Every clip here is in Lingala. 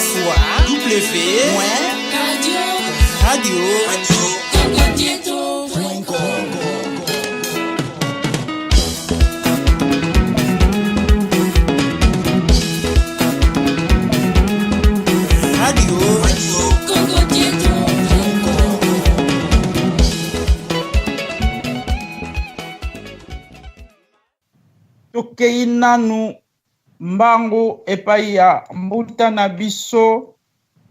fois w.radio.com. Tokei nanu mbangu epai ya mbuta na biso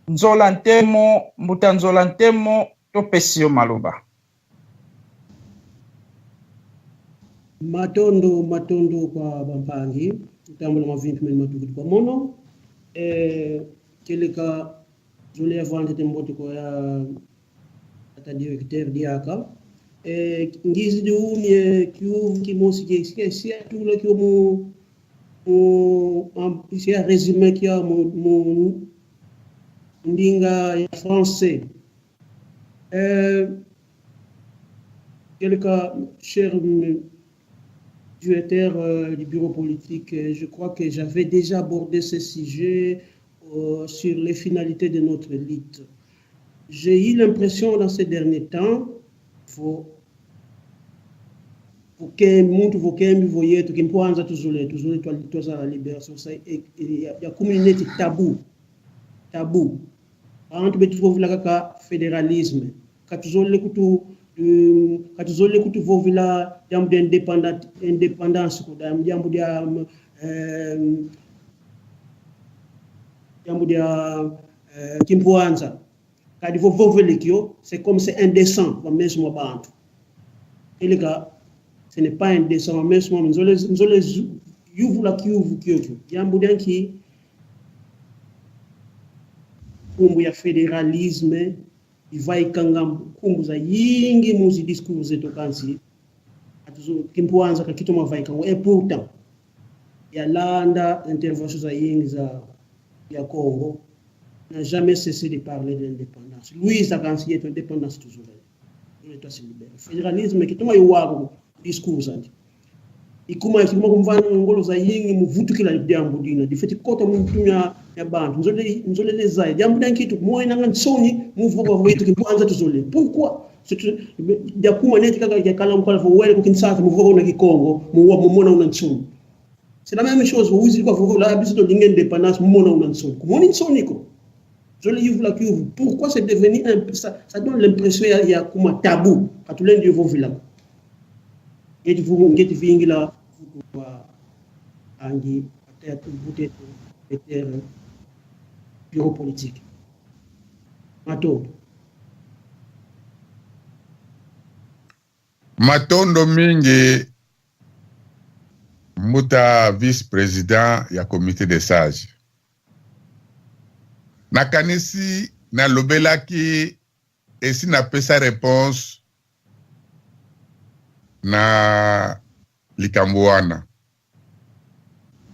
nzola ntemo topesi yo maloba. Matondo kwa bampangi tambula mavintu meni matukuti kwa mono keleka zole avante temboto kwa ya ata directeur diaka ngizi de unye kiu kimosi kesi tulo ki mo ici un résumé qui a mon ndinga ya français quelqu'un cher directeur du bureau politique, je crois que j'avais déjà abordé ce sujet sur les finalités de notre lutte. J'ai eu l'impression dans ces derniers temps quemuntu vokembi voyetu kimpoanza tuzule twaza la libération ça ya communauté tabou abantu betu vovula kaka fédéralisme katuzole kutu vovula jambo de indépendance ko jambo dia kimpoanza kadi vovule kio c'est comme c'est indécent kwa mesmo bantu elika ce n'est pas indécent mais nzole yuvula kiuvu kyoto jambo danki kumbu ya fédéralisme ivai kanga kumbu za yingi muzi discours zetu kansi atuzo kimpoanza kakito mavai kanga et pourtant ya landa intervention za yingi za ya Congo n'a jamais cessé de parler de l'indépendance. Lui ça kansi est indépendance toujours. On est aussi libéré. Fédéralisme kitoma yuwago discours andi ikuma kumvana ngolo za yingi muvutu kila jambo dina difeti kota mtumya ya bantu nzole leza jambo dankitu moyo nanga nsoni muvuko wetu kimpanza tuzole pourquoi ya kuma neti kaka ya kala mkala fo wele kukinsaka muvuko na kikongo mumona una nsoni c'est la même chose vous uzi kwa vuko la biso to dinga indépendance mumona una nsoni kumoni nsoni ko zole yuvula kiuvu pourquoi c'est devenu ça donne l'impression ya kuma tabou katulendi yo vila ngeti vingi la kwa angi peut-être bureau politique Matondo mingi muta vice-président ya comité des sages nakanisi na lobelaki esi na pesa réponse na likambo wana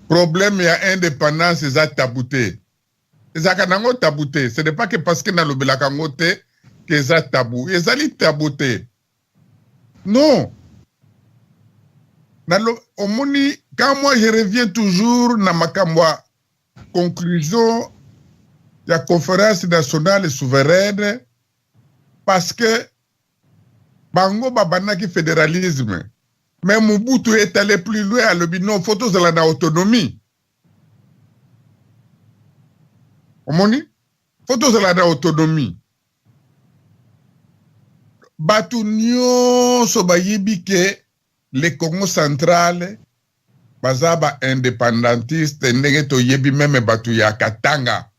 problème ya indépendance eza tabouté ezaka nango tabouté ce n'est pas que parce que na lobelaka ngo te que eza tabou ezali tabouté non omoni quand moi je reviens toujours na makambo conclusion ya conférence nationale souveraine parce que bango babanaki fédéralisme mais Mobutu est allé plus loin à l'obino photos de la autonomie omoni photos de la autonomie batu nyonso bayebi ke le Congo central bazaba indépendantiste ndenge toyebi meme batu ya Katanga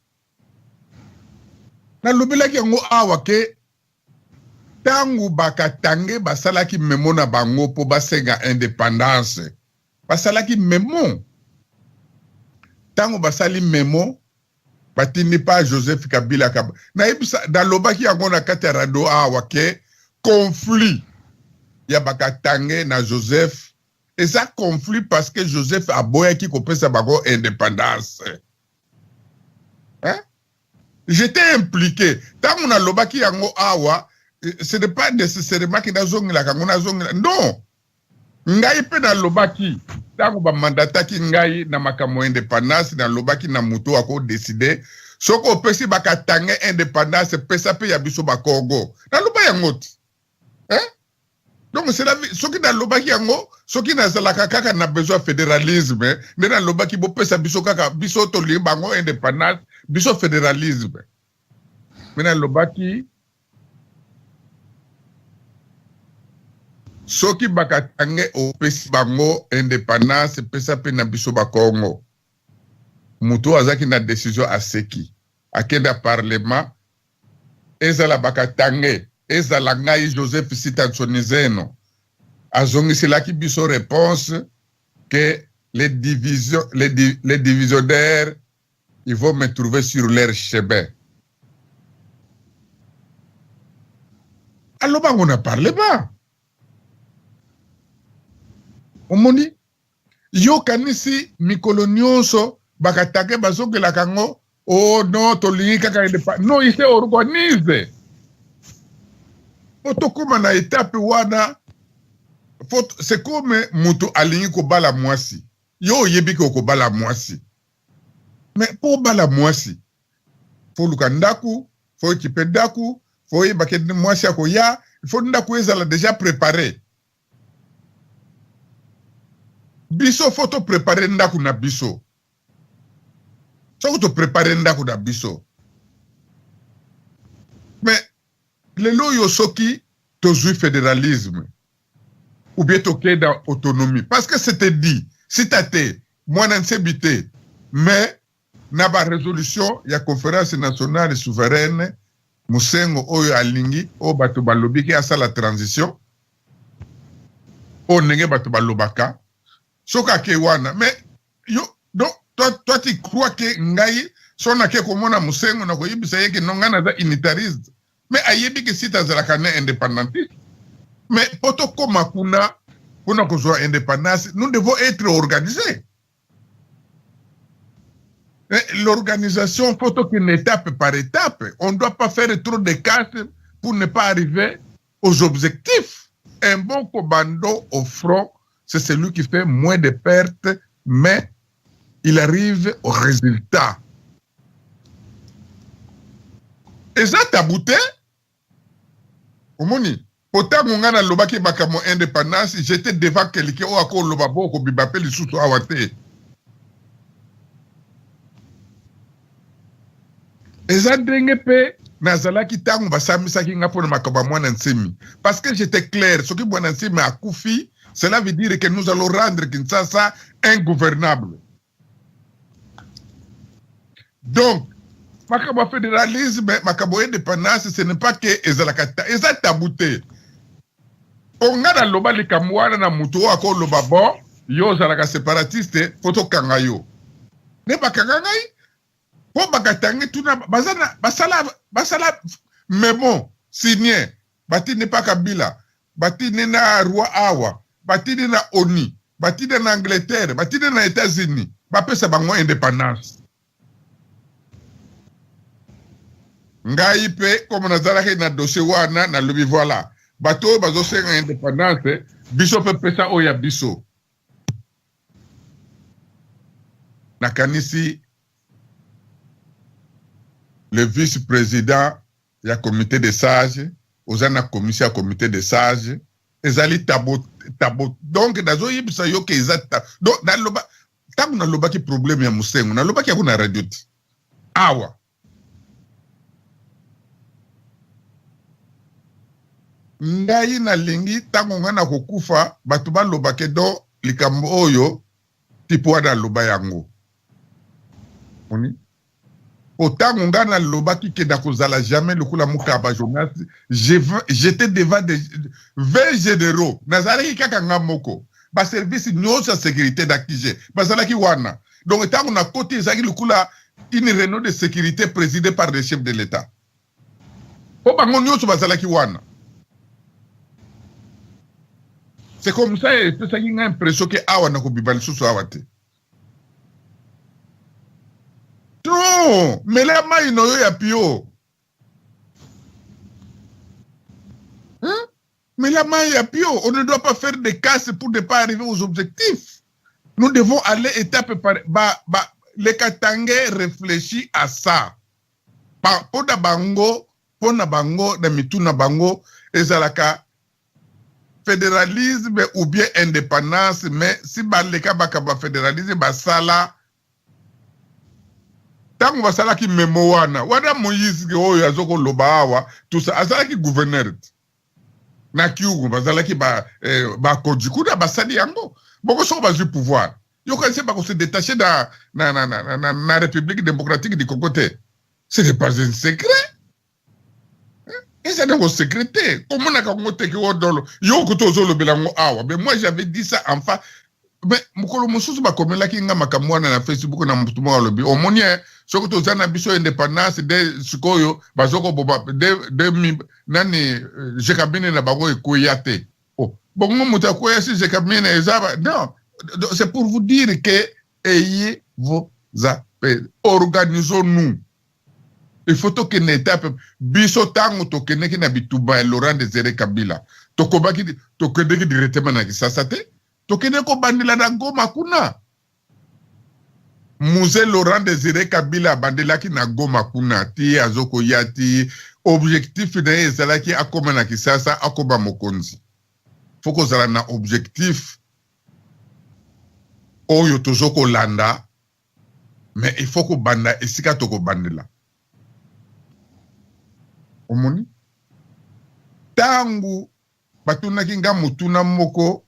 na lobelaki yango awa ke tangu bakatange basalaki memo na bango po basenga indépendance basalaki memo tangu basali memo batindi pa Joseph Kabila na ebisa da lobaki yango na kati ya radio awa ke conflit ya bakatange na Joseph eza conflit parce que Joseph aboyaki kopesa bango indépendance hein j'étais impliqué tangu na lobaki yango awa ce n'est pas nécessairement que nazongela kango nazongela non ngai pe na lobaki tango ba mandataki ngai na makambo indépendance na lobaki na muto ako décider Soko opesi bakatange indépendance pesa pe ya biso ba Congo. Na loba yango. Hein? Donc c'est la vie. Soki na loba ki yango, soki na zalaka kaka na besoin fédéralisme, ne na loba ki bo pesa biso kaka biso to li bango indépendance, biso fédéralisme. Mais na loba ki soki bakatange opesi bango indépendance pesa pe na biso ba Congo. Mutu azaki na décision aseki akenda parlement ezala bakatange ezala ngai Joseph Sitanzonizeno azongiselaki biso réponse que les divisionnaires ils vont me trouver sur leur chemin. Alors on a parlé pas. Omoni yo kanisi mikolo nyonso bakatange bazongela kango oh non tolingi kaka non il se organise otokoma na étape wana c'est comme mutu alingi ko bala mwasi yo yebi ko bala mwasi mais pour bala mwasi faut luka ndaku faut équiper ndaku faut yebake mwasi akoya faut ndaku ezala déjà préparé biso faut to préparer ndaku na biso. Ça te préparer ndako da biso. Mais le loyo soki to joue fédéralisme ou bien to ké dans autonomie parce que c'était dit si t'ate moi n'ensebité mais na ba résolution ya conférence nationale souveraine musengo oyo alingi o bato balobi ki asa la transition o nenge bato balobaka soka ke wana mais yo donc toi tu crois que ngai sona ke komona musengo na koyibisa yeke nongana za unitariste mais ayebi que si tazalaka na indépendantiste mais poto koma kuna kozwa indépendance nous devons être organisés. L'organisation faut qu'une étape par étape, on ne doit pas faire trop de casse pour ne pas arriver aux objectifs. Un bon commando au front, c'est celui qui fait moins de pertes mais il arrive au résultat. Et ça t'a bouté? Omoni, pourtant, on a lobaki bakamo indépendance, j'étais devant quelqu'un ou encore lobabo ko bibape li sous awate. Et ça dengue pe nazalaki tangu basamisa ki ngapo na makaba mwana nsemi. Parce que j'étais clair, ce qui mwana nsemi a koufi, cela veut dire que nous allons rendre Kinshasa ingouvernable. Donc, makabo fédéralisme, makabo indépendance, ce n'est pas que ezalakata, ezatabouté. On a loba li kamwana na muto ako loba bon, yo zalaka séparatiste, photo kangayo. Ne bakanga ngai, po bakatangi tuna basala memo signé, bati ne pas Kabila, bati ne na roi awa, bati ne na ONU, bati ne na Angleterre, bati ne na États-Unis, bapesa bango indépendance. Ngai pe comme nazalaki na dossier wana na lobi voilà bato bazo senga indépendance biso pe pesa oya biso na kanisi le vice-président ya comité des sages ozana commission ya comité des sages ezali tabo donc nazo yibisa yo ke ezata donc na loba tangu na loba ki problème ya musengo na loba ki akuna radio ti awa ngai na lingi tango ngana kokufa batu baloba ke do likambo oyo tipo wana loba yango oni otango ngana loba ki ke dakozala jamais lokula mukaba journaliste j'étais devant des 20 généraux nazalaki kaka ngamoko ba service nyonso sécurité d'actige bazalaki wana donc tango na côté ezaki lokula une réunion de sécurité présidée par le chef de l'état po bango nyonso bazalaki wana. C'est comme ça, c'est ça qui a l'impression que awa na ko bibali susu awate. Non, mais la main no ya pio. Hein? Mais la main ya pio, on ne doit pas faire des casses pour ne pas arriver aux objectifs. Nous devons aller étape par les Katangais réfléchissent à ça. pona bango na mituna bango ezalaka fédéralisme ou bien indépendance, mais si baleka bakaba fédéralisme basala tango basala ki memo wana Moïse oyo azoko loba awa tout ça azala ki gouverneur na kiugu bazala ki ba kodjikuda basali yango boko so bazu pouvoir yo kanse ba ko se détacher na République démocratique du Congo. Ce n'est pas un secret. Et c'est un secret. Comment on a compté que mais moi j'avais dit ça enfin. Mais mukolo mususu ba komela ki nga makamwana na Facebook na mutuma lobi omonie soko to zana biso indépendance de sikoyo bazoko boba de nani jekabine na bango ekoyate. Oh bongo mutakoya si jekabine ezaba non, c'est pour vous dire que ayez vos appels, organisons-nous. Il faut que une étape biso tango to keneki na bituba Laurent Désiré Kabila to kobaki to keneki directement na Kisasa te to keneko bandila na Goma kuna Musée Laurent Désiré Kabila bandila ki na Goma kuna ti azoko yati objectif na ezalaki akoma na Kisasa akoba mokonzi faut ko zala na objectif oyo tozoko landa mais il faut ko banda esika to ko bandila omoni tangu batunaki nga mutuna moko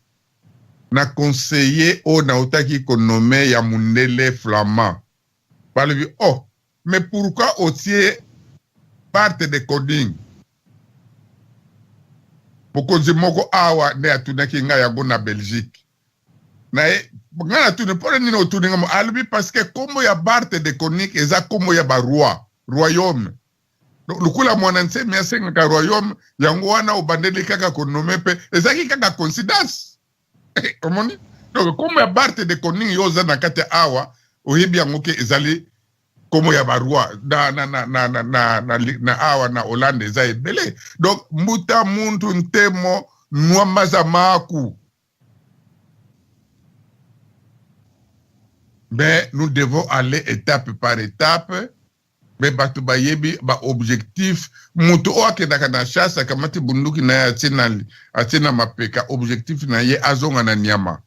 na conseiller o na otaki konome ya mundele flamand balobi oh mais pourquoi otie parte de coding bokonzi moko awa nde atunaki nga yango na Belgique na nga na tune pole nini otuni nga mo alobi parce que kombo ya parte de coding eza kombo ya ba royaume lukula mwana nsemi asenga ka royaume yango wana obandeli kaka konome pe ezaki kaka coïncidence omoni donc comme ya barte de koning yoza na kate awa oyebi yango ke ezali komo ya barua na awa na Hollande eza ebele donc mbuta muntu ntemo nwambaza maku. Mais nous devons aller étape par étape. Mais batuba yebi ba objectif mutu o akendaka na chasse kamati bunduki na ya atina mapeka objectif na ye azonga na nyama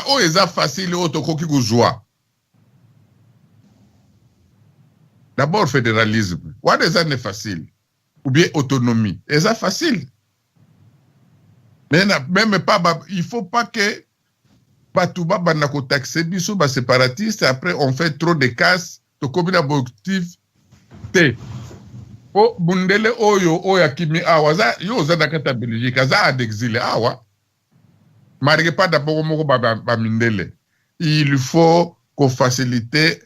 o eza facile o tokoki kuzwa. D'abord fédéralisme what eza ne facile ou bien autonomie eza facile mais même pas il faut pas que Batouba banako taxé biso ba séparatiste après on fait trop de casse to komina objectif te o bundele oyo kimi awa za yo za nakata Belgique za ad exilé awa marque pas d'abord moko ba mindele il faut qu'on facilite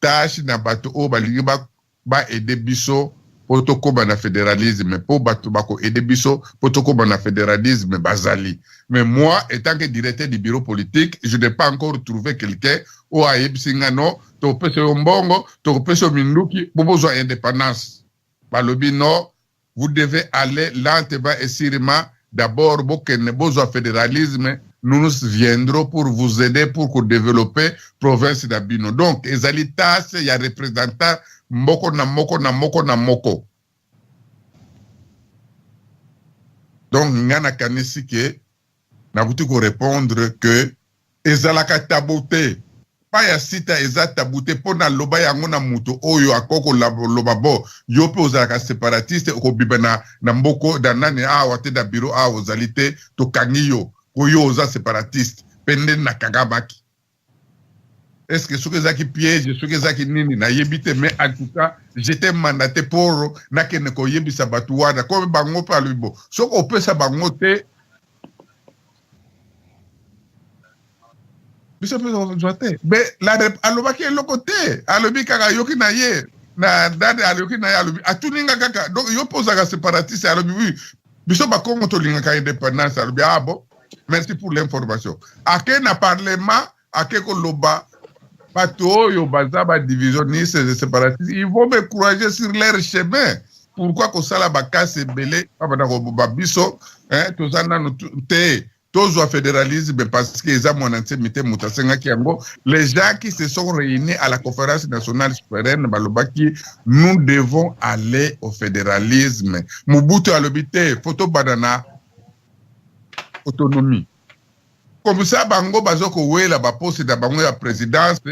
tâche na bato o balingi ba aider biso protocole na fédéralisme pour Batouba ko aider biso protocole na fédéralisme bazali. Mais moi, étant que directeur du bureau politique, je n'ai pas encore trouvé quelqu'un ou à Yebsingano, to pese mbongo, to pese minduki, pour besoin d'indépendance. Balobi non, vous devez aller lentement et sûrement. D'abord, vous besoin fédéralisme, nous viendrons pour vous aider pour développer province d'Abino. Donc, ezalitas, il y a représentant moko na moko. Donc, ngana kanisi ke na buti ko répondre que ezalaka tabote pa ya sita eza tabote pona loba yango na muto oyo akoko loba bo yo pe ozalaka séparatiste ko biba na mboko da nani awa te da bureau awa ozalite to kangiyo ko yo oza séparatiste pende na kagabaki. Est-ce que ce que zaki piège ce que zaki nini na yebite mais en tout cas j'étais mandaté pour na kene ko yebisa batu wana ko bango pa lubo soko opesa bango te biso pe zote mais la alobaki lokote alobi kaka yoki na ye na dade aloki na ye alobi atuninga kaka donc yo posaka séparatiste alobi oui biso ba Congo to linga ka indépendance alobi ah bon merci pour l'information ake na parlement ake ko loba bato yo bazaba divisionniste et séparatistes ils vont me courager sur leur chemin. Pourquoi ko sala ba casse belé abana ko ba biso hein to zana no te Tous au fédéralisme parce que les gens qui se sont réunis à la conférence nationale souveraine, nous devons aller au fédéralisme. Mobutu a l'obité, photo banana, autonomie. Comme ça, bango bazoko wela ba poste da bango ya présidence,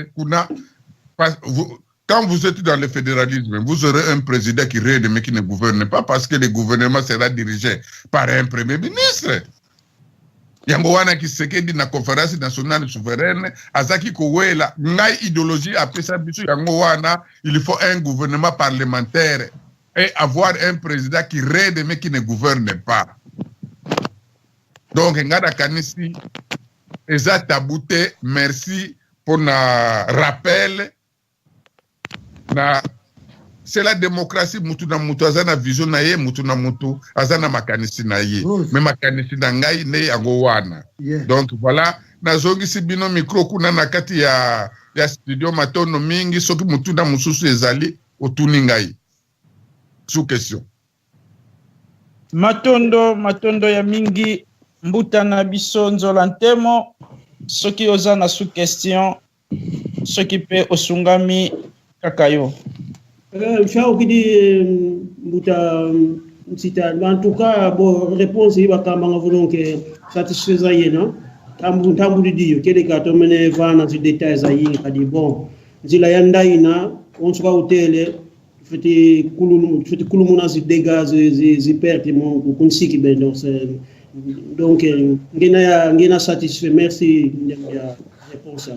quand vous êtes dans le fédéralisme, vous aurez un président qui règne mais qui ne gouverne pas parce que le gouvernement sera dirigé par un premier ministre. Yango wana Kisekedi na conférence nationale souveraine azaki kowela ngai idéologie apesa biso yango wana il faut un gouvernement parlementaire et avoir un président qui règne mais qui ne gouverne pas. Donc ngada kanisi eza tabouté, merci pour na rappel na c'est la démocratie, mutu na mutu azana vision na ye, mutu na mutu azana makanisi na ye. Mais makanisi na ngai ne yango wana. Donc voilà, na zongi si bino micro kuna na kati ya studio matono mingi soki mutu na mususu ezali otuni ngai. Sous question. Matondo ya mingi mbuta na biso nzola ntemo soki ozana sous question soki pe osungami kakayo. Ciao kidi buta sita en tout cas bon réponse yi bakamba nga volonté satisfaisant yena tambu di kede ka to mene vana ci détails ayi kadi bon zila yanda ina on sera hôtel feti kulumu na ci dégâts zi perte mon konsiki ben donc ngena satisfait merci ya réponse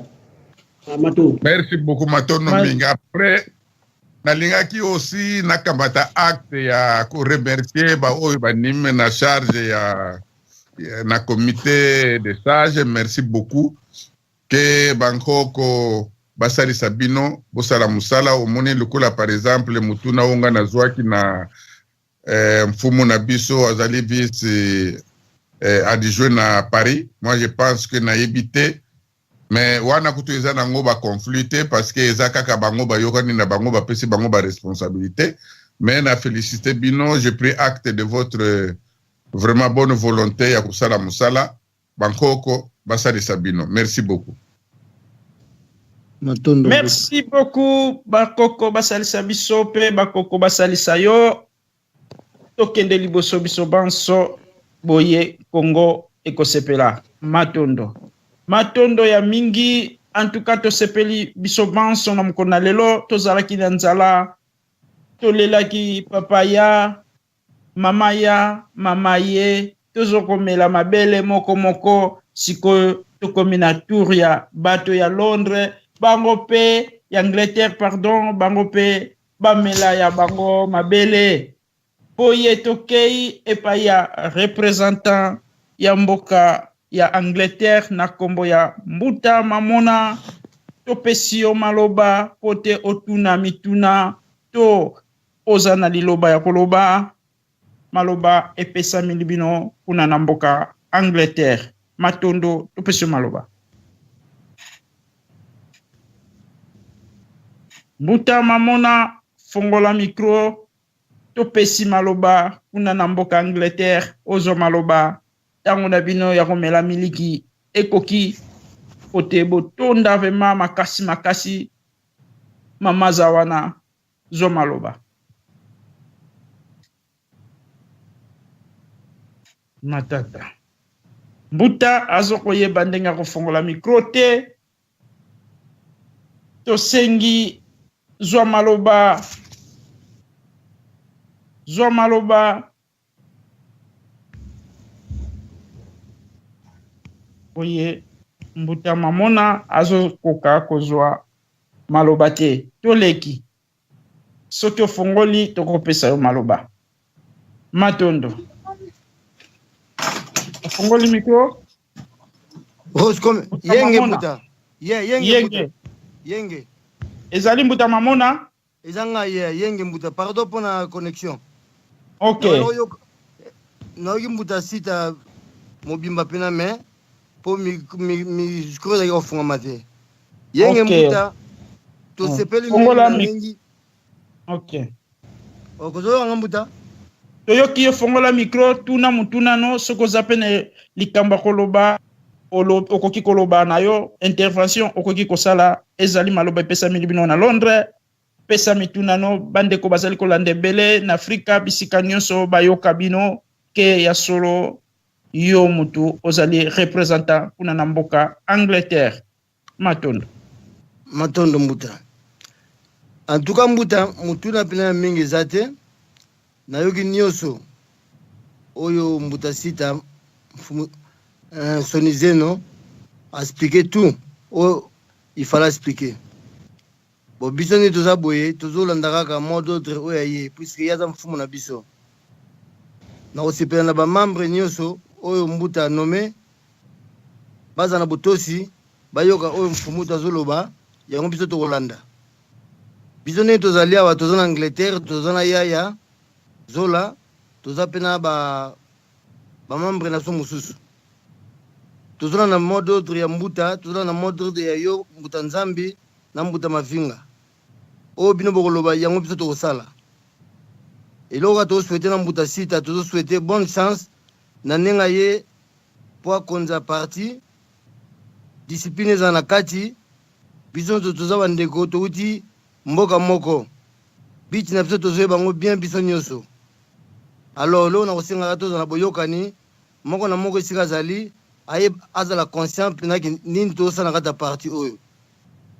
Mato. Merci beaucoup Mato Nominga. Après nalingaki aussi nakambata acte ya ko remercier ba oyo banime na charge ya na comité de sages. Merci beaucoup que bankoko basali sabino bosala musala omoni lokola par exemple mutuna onga na zwaki na mfumu na biso azali vice adjoint na Paris. Moi je pense que na évité mais wana kutu eza nango ba conflité parce que eza kaka bango ba yokani na bango ba pesi bango ba responsabilité. Mais na félicité bino, j'ai pris acte de votre vraiment bonne volonté ya kusala musala bankoko basali sabino. Merci beaucoup. Merci beaucoup bakoko basali sabiso pe bakoko basali sayo tokende liboso biso banso boye Congo ekosepela matondo ya mingi en tout cas to sepeli biso banso na mokona lelo tozalaki na nzala tolelaki papaya mama ye tozokomela mabele moko sikoyo tokomi na tour ya bato ya Londres bango pe ya Angleterre pardon bango pe bamela ya bango mabele boye tokei epai ya représentant ya mboka ya Angleterre na kombo ya Mbuta Mamona topesi yo maloba pote otuna mituna to ozana liloba ya koloba maloba epesa milibino kuna na mboka Angleterre matondo topesi yo maloba. Mbuta Mamona fongola micro topesi maloba kuna na mboka Angleterre ozo maloba tango na bino ya komela miliki ekoki pote botonda vema makasi mamaza wana zo maloba. Matata Mbuta azoko yeba ndenga kofongola micro te tosengi zwa maloba oye Mbuta Mamona azokoka kozwa maloba te toleki soki ofongoli tokopesa yo maloba matondo ofongoli micro yenge Mbuta yenge ezali Mbuta Mamona ezanga yenge Mbuta pardon pour la connexion. OK naoki Mbuta sita mobimba pena me po mi scroll ya ofunga mate yenge Mbuta to sepeli fongola mingi. OK okozo nga Mbuta toyoki yo fongola micro tuna mutuna no soko zapene likamba koloba okoki koloba na yo intervention okoki kosala ezali maloba epesami bino na Londres pesami tuna no bandeko bazali kolanda ebele na Afrika bisika nyonso bayoka bino ke ya solo yo mutu ozali représentant kuna na mboka Angleterre. Matondo Mbuta. En tout cas Mbuta mutuna pina mingi zate na yoki nyoso oyo Mbuta sita Sonizeno a expliqué tout. Oh, il fallait expliquer. Bon, bisoni toza boye, tozo landaka ka mot d'autre oyaye, puisque yaza mfumo na biso. Na osepela na ba membre nyoso oyo Mbuta nommé baza na botosi bayoka oyo mfumo tozoloba yango biso to Holanda. Bisoni tozali awa toza na Angleterre, toza na yaya zola, toza pena ba membre na so mususu. Tozona na mot d'autre ya Mbuta, tozona na mot d'autre ya yo Mbuta Nzambi na Mbuta Mavinga. O bino bokoloba yango biso tokosala. Eloko to souhaiter na Mbuta sita, tozo souhaiter bonne chance na nenga ye po konza parti discipline za na kati biso toza bandeko touti mboka moko. Biti na biso tozo bango bien biso nyoso. Alors lo na kosenga tozo na boyokani moko na moko esika zali aye azala conscient pena ki nini tosa na kata parti oyo.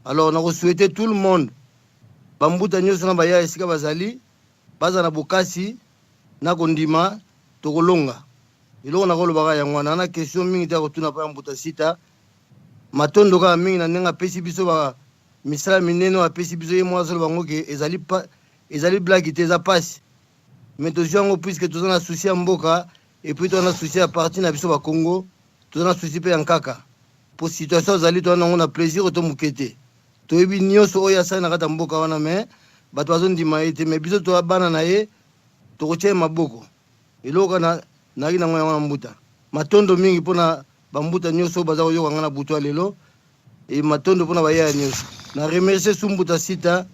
Alors na souhaiter tout le monde bambuta nyoso na baya esika bazali baza na bokasi na kondima tokolonga. Iloko na kolobaka yango na question mingi ta kotuna pa Mbuta sita matondo ka mingi na nenga pesi biso ba misala mineno apesi biso ye mwa zolo bango ke ezali blague te za passe. Mais tojango puisque toza na souci ya mboka et puis toza na souci ya parti na biso ba Congo. Toza na souci pe yankaka. Pour situation zali toza na plaisir to mukete. Toyebi nyoso oya sa na kata mboka wana me bato bazondima ete me biso to bana na ye tokotie maboko. Eloko na ina ngoya wana Mbuta. Matondo mingi pona bambuta nyoso baza koyoka ngana butwa lelo e matondo pona baya nyoso. Na remercier Mbuta sita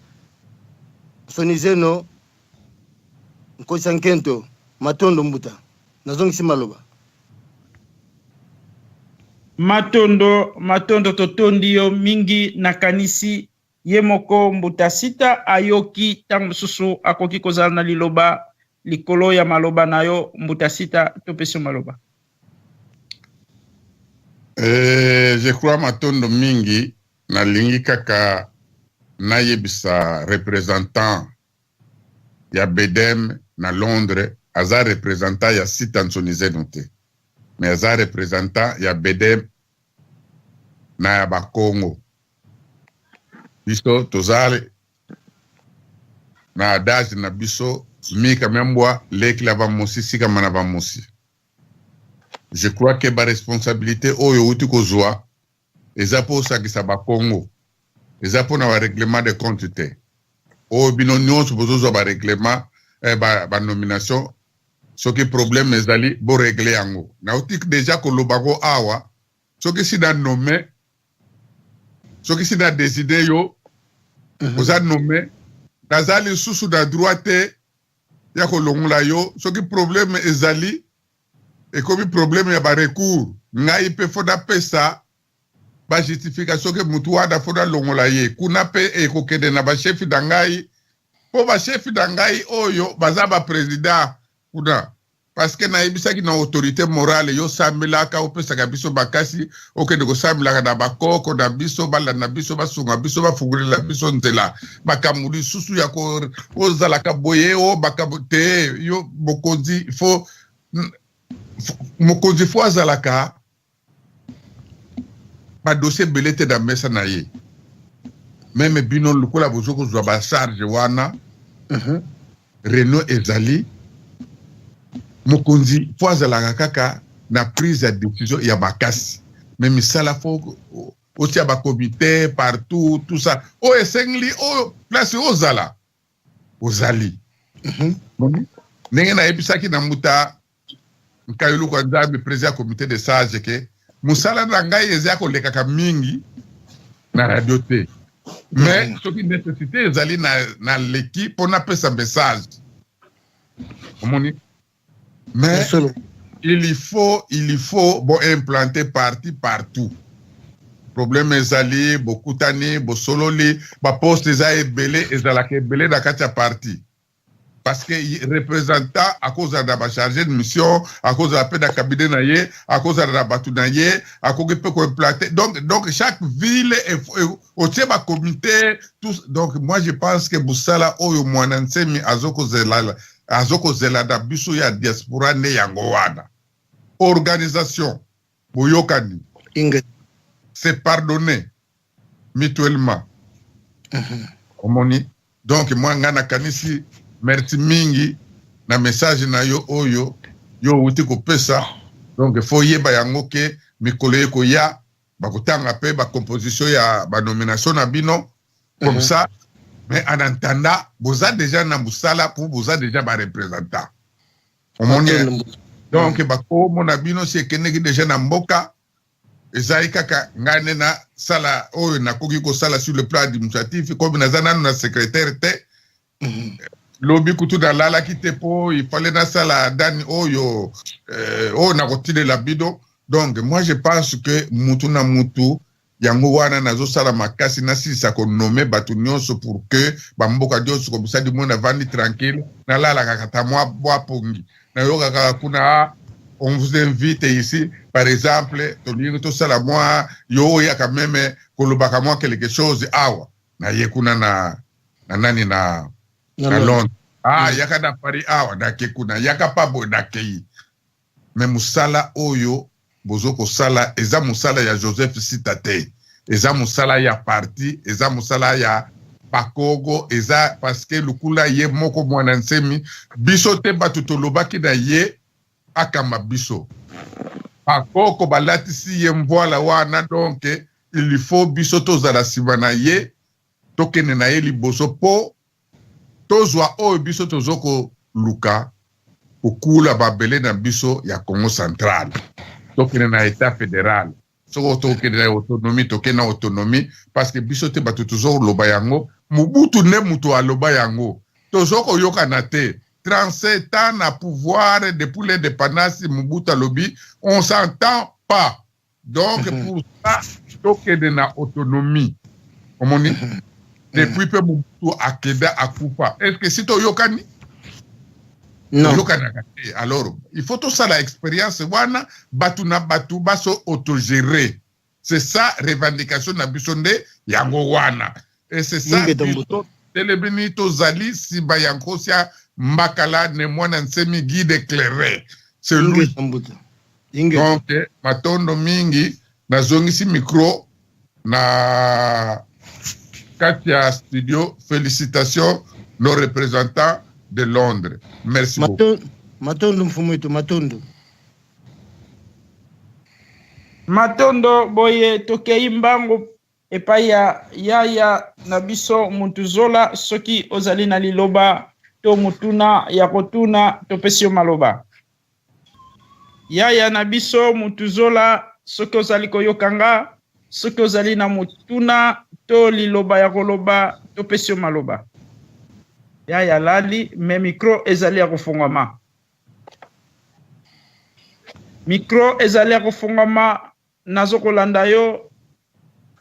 Sonizeno Nkosankento matondo Mbuta. Nazongisi maloba. Matondo totondi yo mingi nakanisi ye moko Mbuta sita ayoki tango susu akoki kozala na liloba likolo ya maloba na yo Mbuta sita topesi maloba. Je crois matondo mingi na lingi kaka na yebisa représentant ya Bedem na Londres aza représentant ya sita Nsonizeno te. Mais aza représentant ya Bedem na ya Bakongo. Biso tozale na adage na biso mika membwa leki la bamosi sika mana bamosi. Je crois que ba responsabilité oyo uti kozwa eza po sakisa Bakongo. Eza po na ba règlement de compte te. O bino nyonso bozozo ba règlement ba nomination soki problème ezali bo régler yango. Na uti déjà ko lobago awa soki sida nommé soki sida décider yo oza nommé nazali susu da droite ya ko longola yo soki problème ezali et comme problème ya ba recours ngai pe foda pesa ba justification ke mutu wada foda longola ye kuna pe e ko kede na ba chef dangai po ba chef dangai oyo baza ba président kuna parce que na ibisaki na autorité morale yo sambela ka opesa ka biso bakasi okende ko sambela na bakoko na biso bala na biso basunga biso bafungulila biso nzela bakamuli susu ya ko ozala ka boye o bakabote yo bokonzi fo mokonzi fo azalaka ba dossier belete da mesa na ye même bino lukola bozoko zwa ba charge wana Renault ezali mokonzi fo azalaka kaka na prise de décision ya bakasi même sala fo aussi ba comité partout tout ça o esengli o place ozala ozali ndenge na ebisaki na Mbuta nkayulu kwa Nzambi président comité de sage ke musala na ngai eza ko lekaka mingi na radio te mais soki nécessité ezali na l'équipe on appelle ça message omoni Mais il faut bon, implanter parti partout. Problème ezali, beaucoup d'années, beaucoup sololi, poste eza ebele, ezalaka ebele na kati ya parti. Parce que représentant, à cause de la chargé de mission, à cause de la paix de cabinet naïe, à cause de la batou naïe, à cause de peut implanter. Donc chaque ville au tchèba comité, tous. Donc moi je pense que Boussala oyo mwanantsemi azoko zelada biso ya diaspora ne yangowana. Organisation, boyokani. C'est pardonner mutuellement. Omoni. Donc moi ngana kanisi merci mingi na message na yo oyo yo uti ko pesa. Donc faut yeba yango ke mikolo yeko ya bakotanga pe ba composition ya ba nomination na bino comme ça, mais en attendant vous avez déjà na musala pour vous avez déjà ba représentant. Omoni. Donc bako mona bino c'est keneki déjà na mboka. Ezali kaka ngane na sala oyo na koki ko sala sur le plan administratif comme na zana na secrétaire te lobby kutu na lala kitepo il fallait na sala dani oyo na kotile la bido. Donc moi je pense que mutu na mutu yango wana nazo sala makasi na sisa ko nommer batu nyonso pour que bamboka nyonso comme ça du monde vandi tranquille na lala kaka moi bois pongi na yoka kaka kuna. On vous invite ici, par exemple, tout ça la moi, yo ya quand même kolobaka moi quelque chose awa na yekuna na nani na Londres. Yaka na Paris awa na kekuna yaka pa bo na kei. Mais musala oyo bozoko sala eza musala ya Joseph Sitate. Eza musala ya parti, eza musala ya Pakogo, eza parce que lukula ye moko mwana nsemi biso te batutolobaki na ye akama biso akoko balatisi ye mvoila wana. Donc il faut biso tozala nsima na ye tokende na ye liboso po tozwa oyo biso tozoko luka kokula babele na biso ya Congo central tokende na état fédéral soko tokende na autonomie tokende na autonomie parce que biso te bato tozoko loba yango Mobutu ne mutu aloba yango tozoko yoka na te 37 ans na pouvoir depuis l'indépendance Mobutu alobi, on s'entend pas. Donc pour ça, tokende na autonomie. Omoni depuis peu Mobutu akeda akufa. Est-ce que c'est to yokani? Non. Yokana kate. Alors, il faut tout ça la expérience wana batu na batu baso autogérer. C'est ça revendication na bisonde yango wana. Et c'est ça telebini to zali siba yankosia Mbakala ne mwana nsemi guide éclairé. C'est lui. Donc, matondo mingi, na zongisi micro, na Katia Studio, félicitations nos représentants de Londres. Merci beaucoup. Matondo mfumuito, matondo. Matondo boye tokei mbango epai ya yaya na biso mutuzola soki ozali na liloba to mutuna ya kotuna to pesio maloba. Yaya na biso mutuzola soki ozali koyokanga soki ozali na mutuna to liloba ya koloba to pesio maloba. Yaya lali me micro ezali ya kofungama. Micro ezali ya kofungama nazo kolanda yo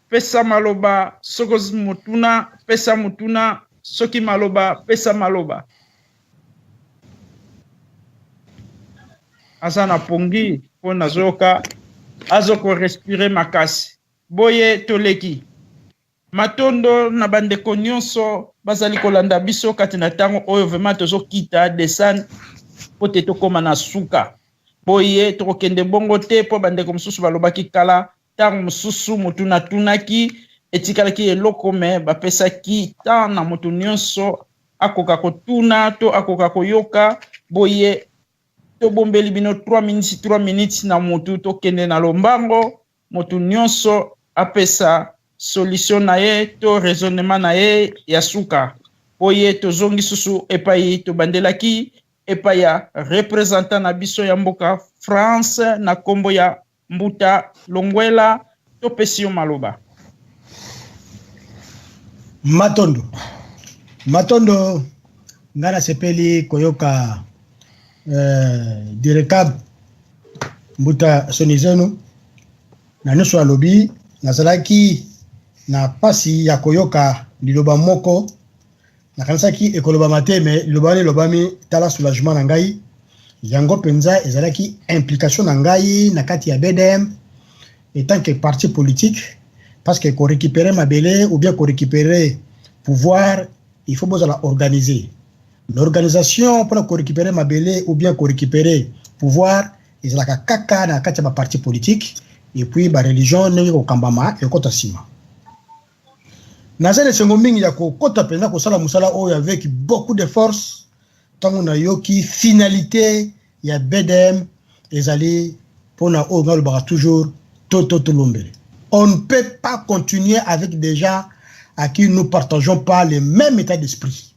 pesa maloba soki mutuna pesa mutuna soki maloba pesa maloba. Azana pongi po nazoka azoko respirer makasi. Boye toleki. Matondo na bandeko nyonso bazali kolanda biso kati na tango oyo vraiment tozokita descendre po te tokoma na suka. Boye tokende bongo te po bandeko mosusu balobaki kala tango mosusu mutuna tunaki etikalaki eloko me bapesaki tan na moto nyonso akoka kotuna to akoka koyoka. Boye to bombeli bino 3 minutes na motu tokende na lombango motu nyonso apesa solution na ye to raisonnement na ye ya suka. Boye tozongi susu epai to bandelaki epai ya représentant na biso ya mboka France na kombo ya Mbuta Longwela to pesio maloba. Matondo ngana sepeli koyoka Direcab Mbuta Sonizeno na nusu alobi nazalaki na pasi ya koyoka liloba moko na kanisaki ekoloba mateme liloba lobami tala soulagement na ngai yango penza ezalaki implication na ngai na kati ya BDM en tant que parti politique parce que ko récupérer mabele ou bien ko récupérer pouvoir il faut bozala organiser l'organisation pour ko récupérer mabele ou bien ko récupérer pouvoir ezalaka kaka na kati ya parti politique et puis ba religion ndenge ko kambama ekota sima nazele sengo mingi ya ko kota pena ko sala musala oyo avec beaucoup de force tango na yoki finalité ya BDM ezali pona o ngalo ba toujours toto lombele. On ne peut pas continuer avec des gens à qui nous partageons pas le même état d'esprit.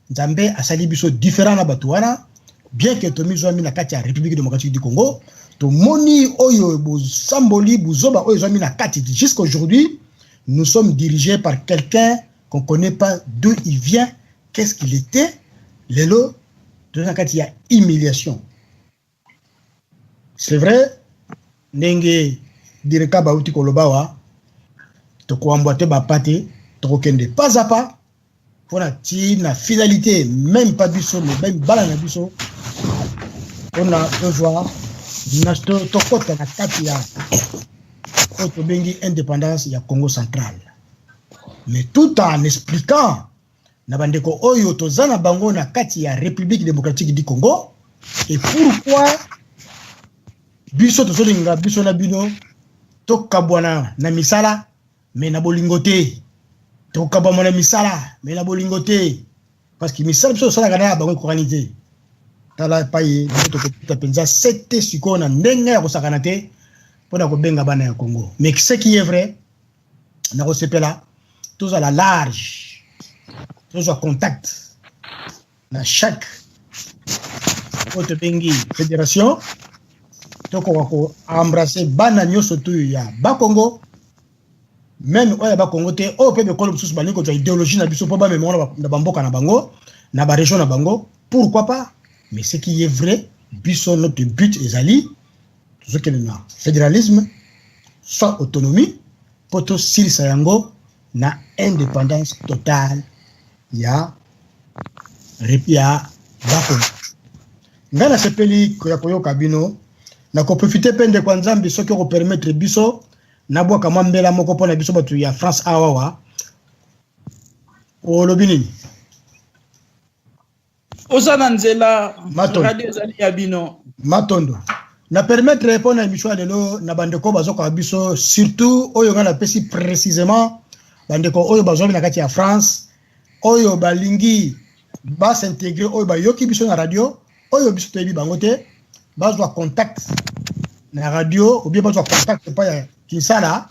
Nzambe asali biso différent na batuana bien que to mizwami na kati ya République démocratique du Congo to moni oyo bo samboli buzoba oyo zwami na kati jusqu'à aujourd'hui nous sommes dirigés par quelqu'un qu'on connaît pas d'où il vient, qu'est-ce qu'il était. Lelo de la kati ya humiliation. C'est vrai ndenge direka bauti kolobawa to ko amboate ba pate to kende pas à pas pour la finalité même pas biso mais même bala na biso on a besoin nasto to kota na kati ya to bengi indépendance ya Congo central mais tout en expliquant na bandeko oyo tozana bango na kati ya République démocratique du Congo et pourquoi biso tozolinga biso na bino to kabwana na misala mais na bolingote to kabwana na misala mais na bolingote parce que misala biso sala kana bango koranité tala paye biso to penza c'était siko na ndenge ya kosakana te pona ko benga bana ya Congo mais ce qui est vrai na ko sepela tous à la large tous en contact na chaque autre bengi fédération donc on va embrasser bana nyoso tu ya ba Congo même oya ba Congo te o pe be ko lususu bani ko idéologie na biso po ba memona na bamboka na bango na ba région na bango pourquoi pas mais ce qui est vrai biso notre but ezali tout ce que le fédéralisme soit autonomie poto silisa yango na indépendance totale ya repia ba Congo ngana sepeli ko ya koyoka bino na ko profiter pende kwa nzambi soki ko permettre biso na bwa kama mbela moko pona biso batu ya France awawa o lobini osana nzela Matondo. radio zali ya bino matondo na permettre pona émission lelo na bandeko bazoko biso surtout oyo ngana pesi précisément bandeko oyo bazomi na kati ya France oyo balingi ba s'intégrer oyo ba yoki biso na radio oyo biso tebi bango te bazwa contact na radio ou bien bazwa contact pa ya Kinsala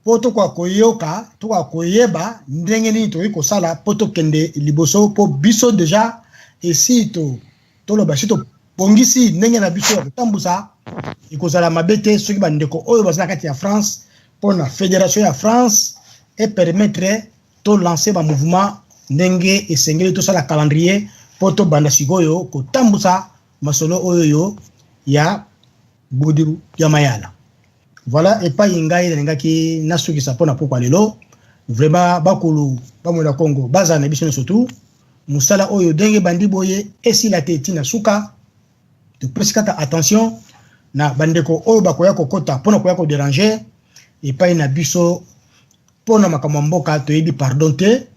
poto kwa koyoka to kwa koyeba ndenge nini to yiko sala poto kende liboso po biso déjà et si to lo basito bongisi ndenge na biso ya kutambusa ikozala mabete soki bandeko oyo bazana kati ya France pour la fédération ya France et permettre to lancer ba mouvement ndenge esengeli to sala calendrier poto banda sikoyo kutambusa masolo oyo ya budiru ya mayala. Voilà et pas ingai ngaki nasuki sapona pokwa lelo vraiment bakulu bamola Congo baza na biso surtout musala oyo denge bandi boye esila teti na suka de presikata attention na bandeko oyo bakoya kokota pona koya ko déranger et pas na biso pona makambo mboka to yebi pardon te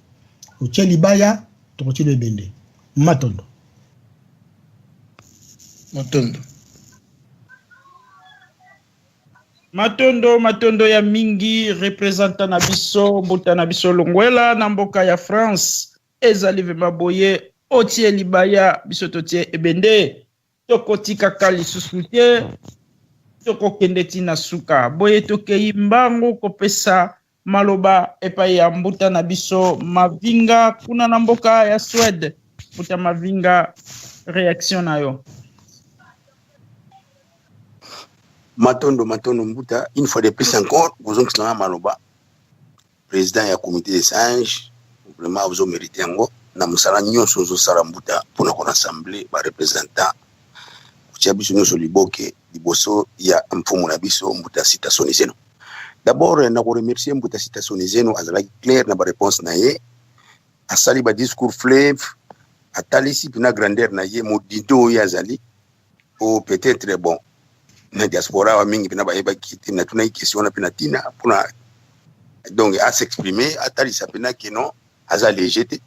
o tsheli baya to ko tshile bende matondo matondo ya mingi représentant na biso mbuta na biso longwela na mboka ya France ezali vema boye otie libaya biso totie ebende tokotika kali susu te tokokende tina suka boye tokei mbangu kopesa maloba epai ya mbuta na biso Mavinga kuna na mboka ya Swede mbuta Mavinga réaction na yo. Matondo Mbuta, une fois de plus encore, vous avez maloba, président du comité des sages, vraiment vous méritez encore. na musala nyonso ozosala mbuta mpona koassemble barepresentant kotia biso nyonso liboke liboso ya mfumu na biso mbuta sita soni zeno. D'abord na koremercier mbuta sita soni zeno azalaki clair na bareponse na ye, asali badiscours fleuve, atalisi mpena grandeur na ye modindo oyo azali o peut-être bon na diaspora wa mingi mpena bayebaki te na tunaki question na mpena tina mpona donc a s'exprimer atalisa mpena ke non aza léger te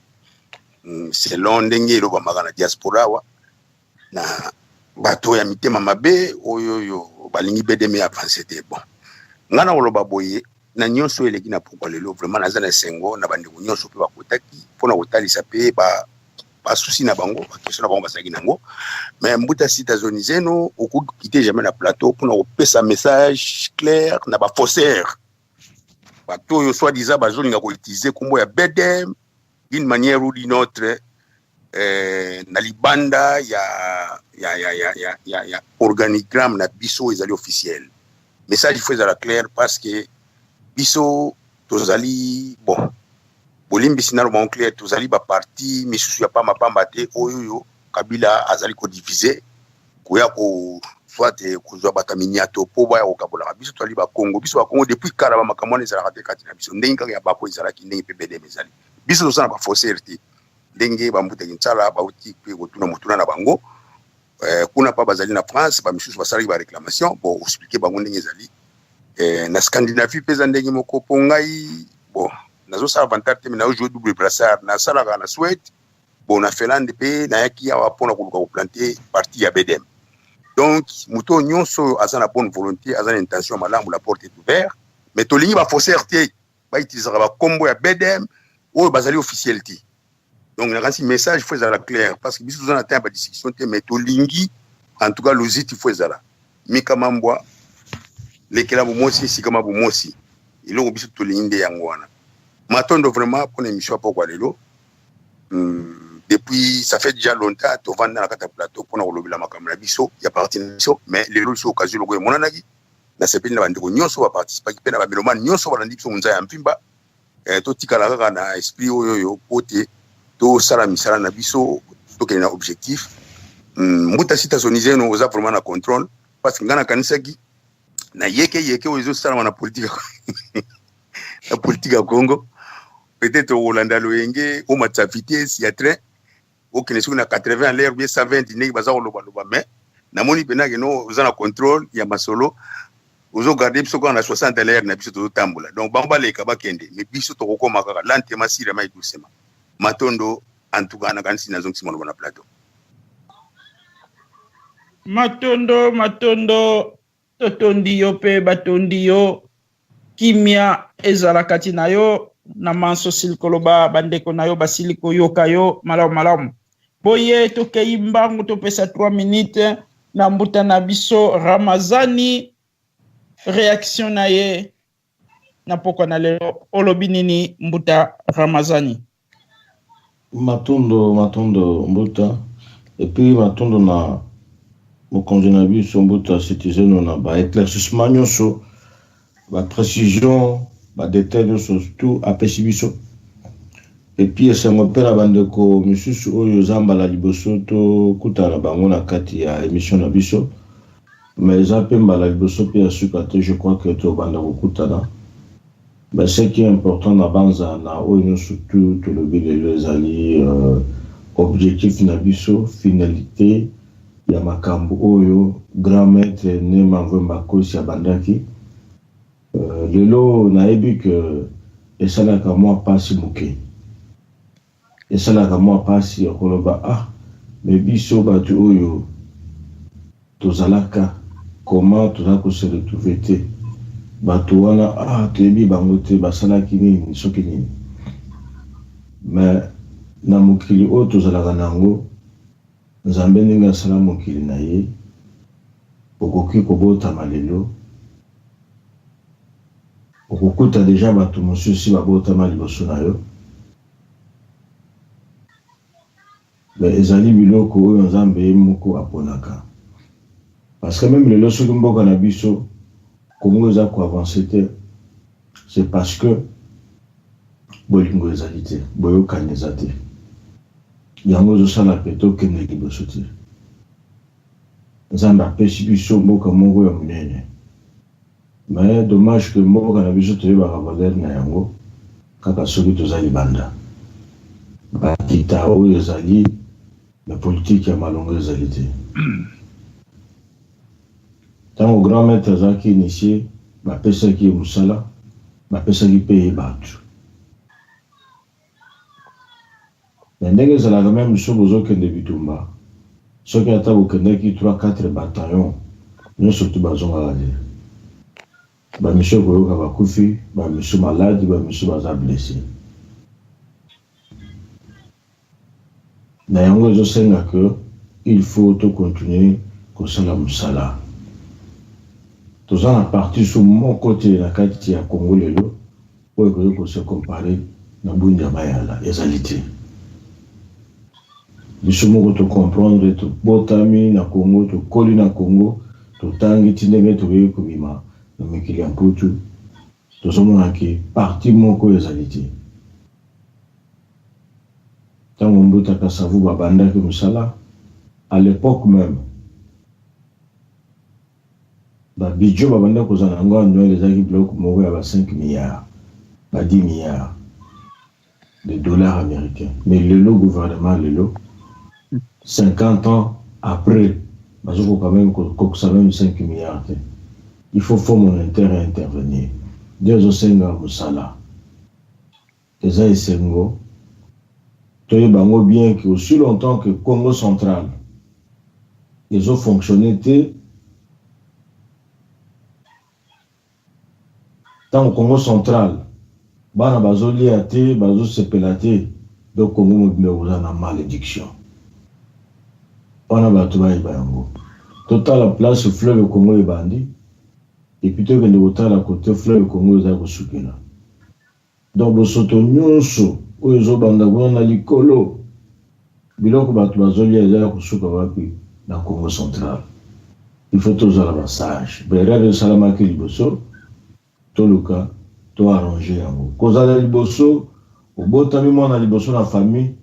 selon ndenge elobamaka na diaspora wa na bato ya mitema mabe oyo balingi bedeme avance te. Bon nga na koloba boye na nyonso eleki na pokwa lelo vraiment naza na esengo na bandeko nyonso mpe bakotaki mpona kotalisa mpe basusi na bango bakestion na bango bazalaki nango. Mais mbuta sita zoni zeno okokite jamais na plateau mpona kopesa message clair na bafaussaire bato oyo soi-disant bazolinga koutilize kombo ya bedem d'une manière ou d'une autre na libanda ya organigramme na biso ezali officiel. Message il faut ezala clair parce que biso tozali bon bolimbisi nalo bango clair tozali baparti misusu ya pamba te oyo Kabila azali kodivise koya ko soit kozwa bato miniato po baya kokabolaka biso tozali bakongo biso bakongo depuis kala bamakambo wana ezalaka te kati na biso ndenge kaka ya bako ezalaki ndenge mpe bedeme ezali biso tozala na bafaussaire te ndenge bambutaki nsala bauti mpe kotuna motuna na bango kuna pa bazali na France bamisusu basalaki baréclamation bon oexplike bango ndenge ezali na Scandinavie mpe eza ndenge moko mpo ngai bon nazosala avantage te me naojouer double brassard nasalaka na Suède bon na Finlande mpe nayaki awa mpona koluka koplante parti ya bedem. Donc moto nyonso aza na bonne volonté aza na intention malamu la porte est ouverte mais tolingi bafaussaire te bautilisaka bakombo ya bedem oyo bazali officiel te. Donc nakanisi message faut ezala clair parce que biso toza na temps ya badiscussion te mais tolingi en tout cas loziti faut ezala mikama mbwa lekela bomosi sikama bomosi eloko biso tolingi nde yango wana matondo vraiment mpona émission ya pokwa lelo depuis ça fait déjà longtemps tovanda na kata plateau mpona kolobela makambo na biso ya parti na biso mais lelo biso occasion loko emonanaki nasepeli na bandeko nyonso baparticipaki mpe na bamelomane nyonso balandi biso monza ya mpimba totikala kaka na esprit oyo po te tosala misala na biso tokende na objectif mbuta sita zoni zeno oza vraiment na contrôle parce que nga nakanisaki na yeke oyo ezosalama na politique la politique ya Congo peut-être Rolanda Loyenge au matcha vitesse ya train au kene soki na 80 à l'heure bien 120 ndenge baza koloba mais namoni pena ke no oza na contrôle ya masolo ozo garder biso ko na 60 à l'heure na biso totambola donc bango baleka bakende mais biso tokokoma kaka lantema sirema idusema matondo en tout cas na kanisi na zongi simono na plateau matondo totondi yo pe batondi yo kimia ezalakati na yo na manso silikoloba bandeko na yo basiliko yoka yo malamu boye tokei mbangu topesa 3 minutes na mbuta na biso Ramazani réaction na ye na pokwa na lelo olobi nini mbuta Ramazani? Matondo mbuta et puis matondo na mokonzi na biso mbuta citizen na ba éclaircissement nyonso ba précision ba détail nyonso tout apesi biso et puis esengo mpe na bandeko misusu oyo zambala liboso tokutana bango na kati ya émission na biso mais eza mpe mbala liboso mpe ya suka te je crois que tobanda kokutana mais ce qui est important na banza na oyo nyonso tu tolobi lelo ezali objectif na biso finalité ya makambo oyo grand maître Nema Mvemba Kosi abandaki lelo nayebi ke esalaka mwa pasi moke esalaka mwa pasi ya koloba mais biso bato oyo tozalaka comment toza kose retrouver te bato wana toyebi bango te basalaki nini soki nini mais na mokili oyo tozalaka nango nzambe ndenge asala mokili na ye okoki kobotama lelo okokuta deja bato mosusu babotama liboso na yo mais ezali biloko oyo nzambe moko aponaka parce que même lelo soki mboka na biso kongo eza koavance te c'est parce que bolingo ezali te boyokani eza te yango ezosala pe tokende liboso te. Nzambe apesi biso mboka moko ya monene. Mais dommage que mboka na biso toyebaka valeur na yango kaka soki toza libanda. Bakita oyo ezali na politique ya malongo ezali te. Ntango grand maître azalaki initié bapesaki ye mosala bapesaki mpe ye bato. Na ndenge ezalaka meme biso bozokende bitumba soki ata bokendaki 3-4 bataillon nyonso tu bazongaka te. Bamiso koyoka bakufi, bamiso maladi, bamiso baza blessé. Na yango ezosenga que il faut to continuer kosala mosala. Toza na parti sur mon côté na kati ya Congo lelo oyo koyoka kose compare na bundi ya mayala ezali te. Biso moko to comprendre to botami na Congo to koli na Congo to tangi tindenge tokoki kobima na mikili ya mputu tozomonaki parti moko ezali te. Ntango Mbuta Kasavu babandaki mosala à l'époque même babidjo babandaki kozala yango annuel ezalaki biloko moko ya 5 milliards 10 milliards de dollars américains. Mais le gouvernement lelo 50 ans après bazoko quand même koksa même 5 milliards. Il faut mon intérêt intervenir. Dieu osenga musala. Eza esengo. Toye bango bien que aussi longtemps que Congo central ils ont fonctionné tant au Congo central bana bazoli ate bazo sepelate donc Congo mo na malédiction. On a battu bango. Total la place au fleuve Congo et bandi. Et plutôt que de voter à côté fleuve Congo za kusukela. Donc bosoto nyonso oyo banda na likolo biloko batu bazoli za kusuka wapi na Congo central. Il faut tous la passage. Bera de salama ki liboso toluka to arranger yango. Kozala liboso obotami mwana liboso na famille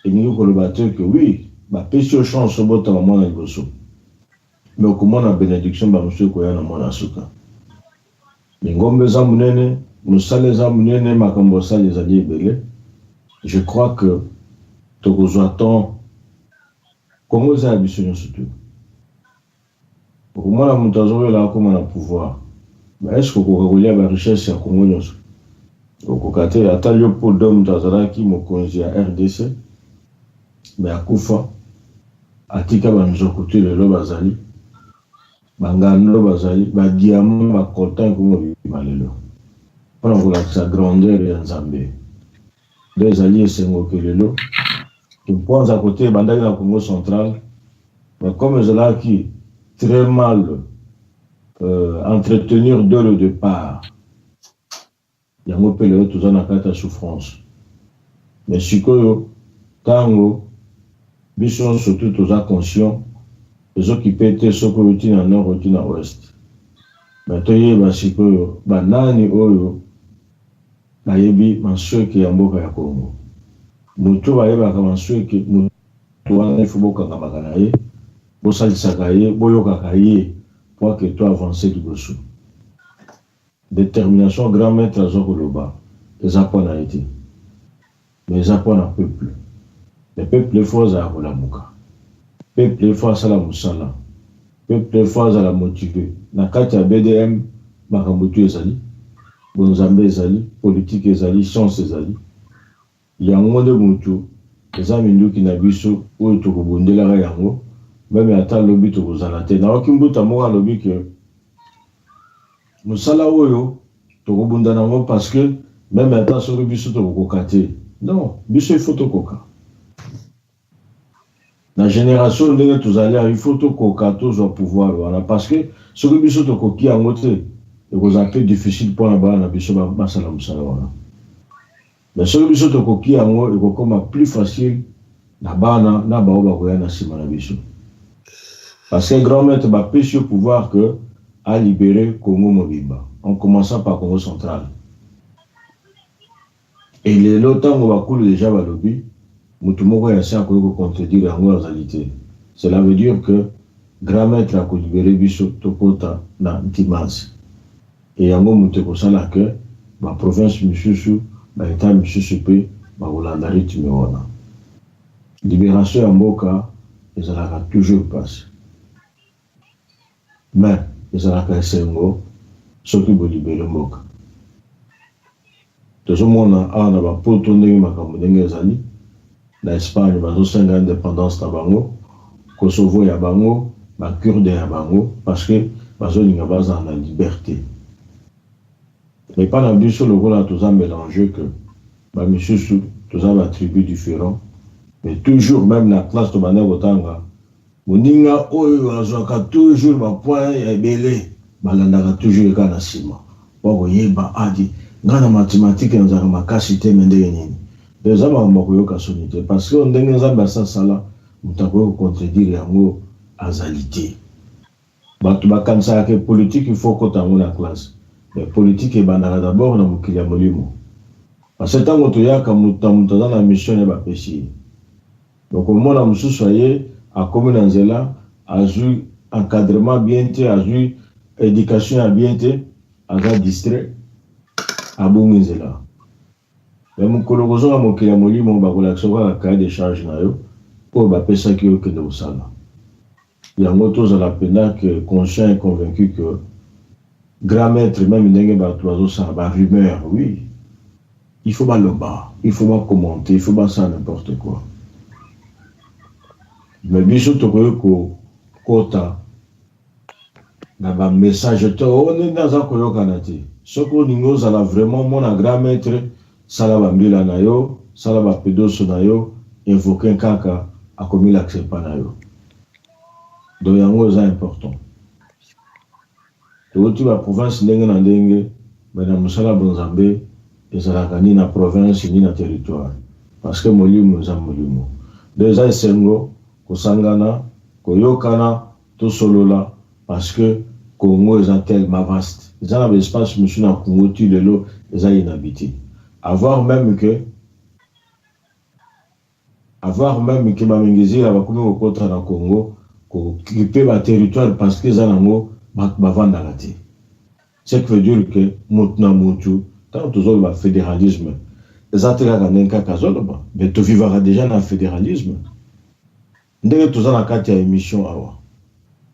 et ni ko le batteur que oui, ba pesi chance obota mwana liboso. Mais comment la bénédiction ba monsieur ko yana mwana suka. Ngombe za munene, musale za munene makambo sale za libele. Je crois que tokozwaton Congo za biso surtout. Pour moi la mutazo là comme na pouvoir. Mais est-ce que kokolia ba richesse ya Congo nyonso? Okokate ata Léopold Mutazalaki mokonzi ya RDC. Mais akufa atika banzokuti lelo bazali bangano bazali ba diamant ba content comme malelo pour voir sa grandeur ya Nzambe des alliés sengo que lelo qui pense à côté bandaki na Congo central mais comme cela qui très mal entretenir dès le départ yango pele tout na kata souffrance mais sikoyo tango biso surtout tous conscients les occupés étaient soko uti na nord uti na ouest batoye basiko banani oyo bayebi mansoki ya mboka ya Congo mutu bayeba ka mansoki mutu wana ifuboka ngamba na ye bosalisaka ye boyoka ye pour que toi avancer liboso détermination grand maître azokoloba ezapona été mais ezapona peuple. Le peuple est fort à la mouka. Le peuple est fort à la moussala. Le peuple est fort à la motiver. Na kati BDM, Makamutu ezali, Bonzambe ezali, politique ezali, science ezali. Yango de mutu, ezami nduki na biso, oyo tokobondela yango, même ata lobi tokozala te. Na okimbuta moka lobi que moussala oyo tokobonda nango parce que même ata solo biso tokokoka te. Non, biso il faut tokoka. La génération de tous allés, il faut tout tous au pouvoir voilà parce que ce que biso to koki en moté et vous appelez difficile pour la bana biso ba salam voilà. Mais ce que biso to koki en mo et comme plus facile na bana na ba ba ko na sima na biso. Parce que grand maître ba pêcher pouvoir que a libéré Congo Mobimba en commençant par Congo central. Et les longtemps on va couler déjà ba lobby Mutumoko ya siya ko contredire en réalité. Cela veut dire que grand maître a libéré biso tokota na Ntimansi. Et yango mutu ko sala que ma province misusu ba état misusu pe ba kolanda rythme wana. Libération ya mboka ezalaka toujours passe. Mais ezalaka esengo soki bolibere mboka. Tozomona awa na bapoto ndenge makambo ndenge ezali na Espagne bazosenga indépendance na bango, Kosovo ya bango, bakurde ya bango, parce que bazolinga baza na liberté. Mais pas na biso lokola toza mélangé que bamisusu toza ba tribus différents, mais toujours même na classe to bana kotanga moninga oyo azwaka toujours ba point ya ebele balandaka toujours eka na nsima bakoyeba adi nga na mathématique nazaka makasi te mendenge nini eza makambo akoyoka soni te parce que ndenge nzambe asasala moto akoki kocontredire yango azali te. Bato bakanisaka ke politique il faut kota yango na classe, mais politique ebandaka d'abord na mokili ya molimo, parce que ntango toyaka moto aza na mission ya bapesi ye. Donc omona mosusu aye akomi na nzela azwi encadrement bien te, azwi éducation ya bien te, aza distrait abongi nzela. Mais mokolo kozonga mokili ya molimo bakolakisa kaka cahier de charge na yo oyo bapesaki yo okende kosala. Yango tozala pena que conscient et convaincu que grand maître même ndenge bato bazosala ba rumeur, oui, il faut baloba, il faut pas commenter, il faut pas ça n'importe quoi. Mais biso tokoki kokota na ba message to on naza koyokana te. Soki olingi ozala vraiment mona grand maître, sala bambila na yo, sala bapedoso na yo, invoquer kaka akomi l'accepta na yo. Donc yango eza important. Toti ba province ndenge na ndenge, mais na mosala bonzambe ezalaka ni na province ni na territoire, parce que molimo eza molimo. Déjà esengo kosangana koyokana tosolola, parce que Congo eza tellement vaste. Eza na espace monsieur na Congo ti lelo eza inhabité. Avoir même que bamingisi ya bakomi kokota na Congo kokipe ba territoire parce que eza nango bavandaka te. Ce qui veut dire que motu na motu tant tozoloba fédéralisme eza te kaka ndenge kaka azoloba, mais tovivaka déjà na fédéralisme. Ndenge toza na kati ya émission awa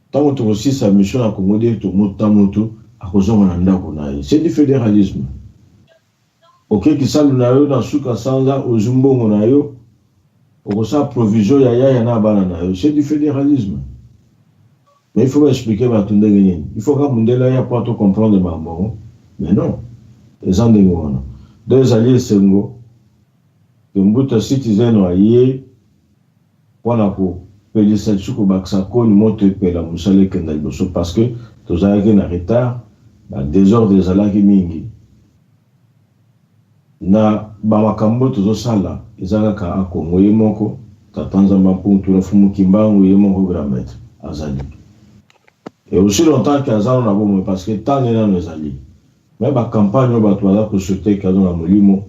ntango tokosisa mission na Congo de motu na motu akozonga na ndako na ye, c'est du fédéralisme. Okeki salu na yo na suka sanza ozumbongo na yo okosa provision ya yaya na bana na yo, c'est du fédéralisme. Mais il faut expliquer bato ndenge nini, il faut ka mundela ya pour to comprendre mambo, mais non eza ndenge wana deux alliés sengo ke mbuta citizen wa ye wana ko pelisa chuko baksa ko ni moto epela musale kenda liboso, parce que tozalaki na retard ba désordre ezalaki mingi na bamakambo tozosala ezalaka akongo ye moko tatanza mpuntu na fumu kimbangu ye moko grand maître azali. Et aussi longtemps qu'azalo na bomo parce que tant nena no ezali, mais ba campagne bato baza ko souhaiter kazo na molimo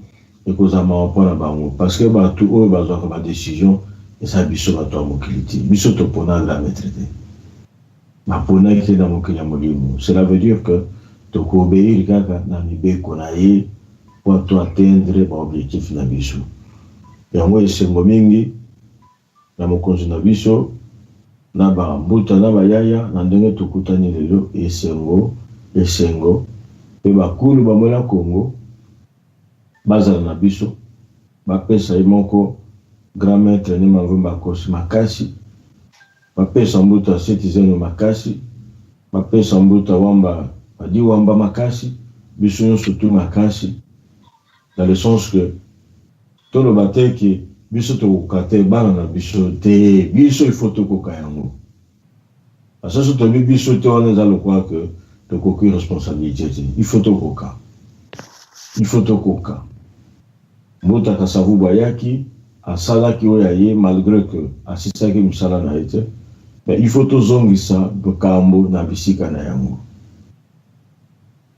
et kozama mpona bango, parce que bato oyo bazwaka ba décision eza biso bato ya mokili te, biso topona grand maître te, bapona ki na mokili ya molimo. Cela veut dire que tokobéir kaka na mibeko na ye pour atteindre ba objectif na biso. Yango esengo mingi na mokonzi na biso na ba mbuta na bayaya na ndenge tokutani lelo esengo pe bakulu bamola Congo bazala na biso bapesa ye moko grand maître ni mavumba kosi makasi, bapesa mbuta citizen makasi, bapesa mbuta wamba badi wamba makasi, biso nyonso tu makasi, dans le sens que tout le bate ki biso tokoka te bana na biso te, biso il faut tokoka yango. Parce que soto biso te wana eza lokwa que tokoki responsabilité te, il faut tokoka. Il faut tokoka. Mbuta kasavu bayaki asalaki oyo aye malgré que asisaki mosala na ye te, mais il faut tozongisa bokambo na bisika na yango.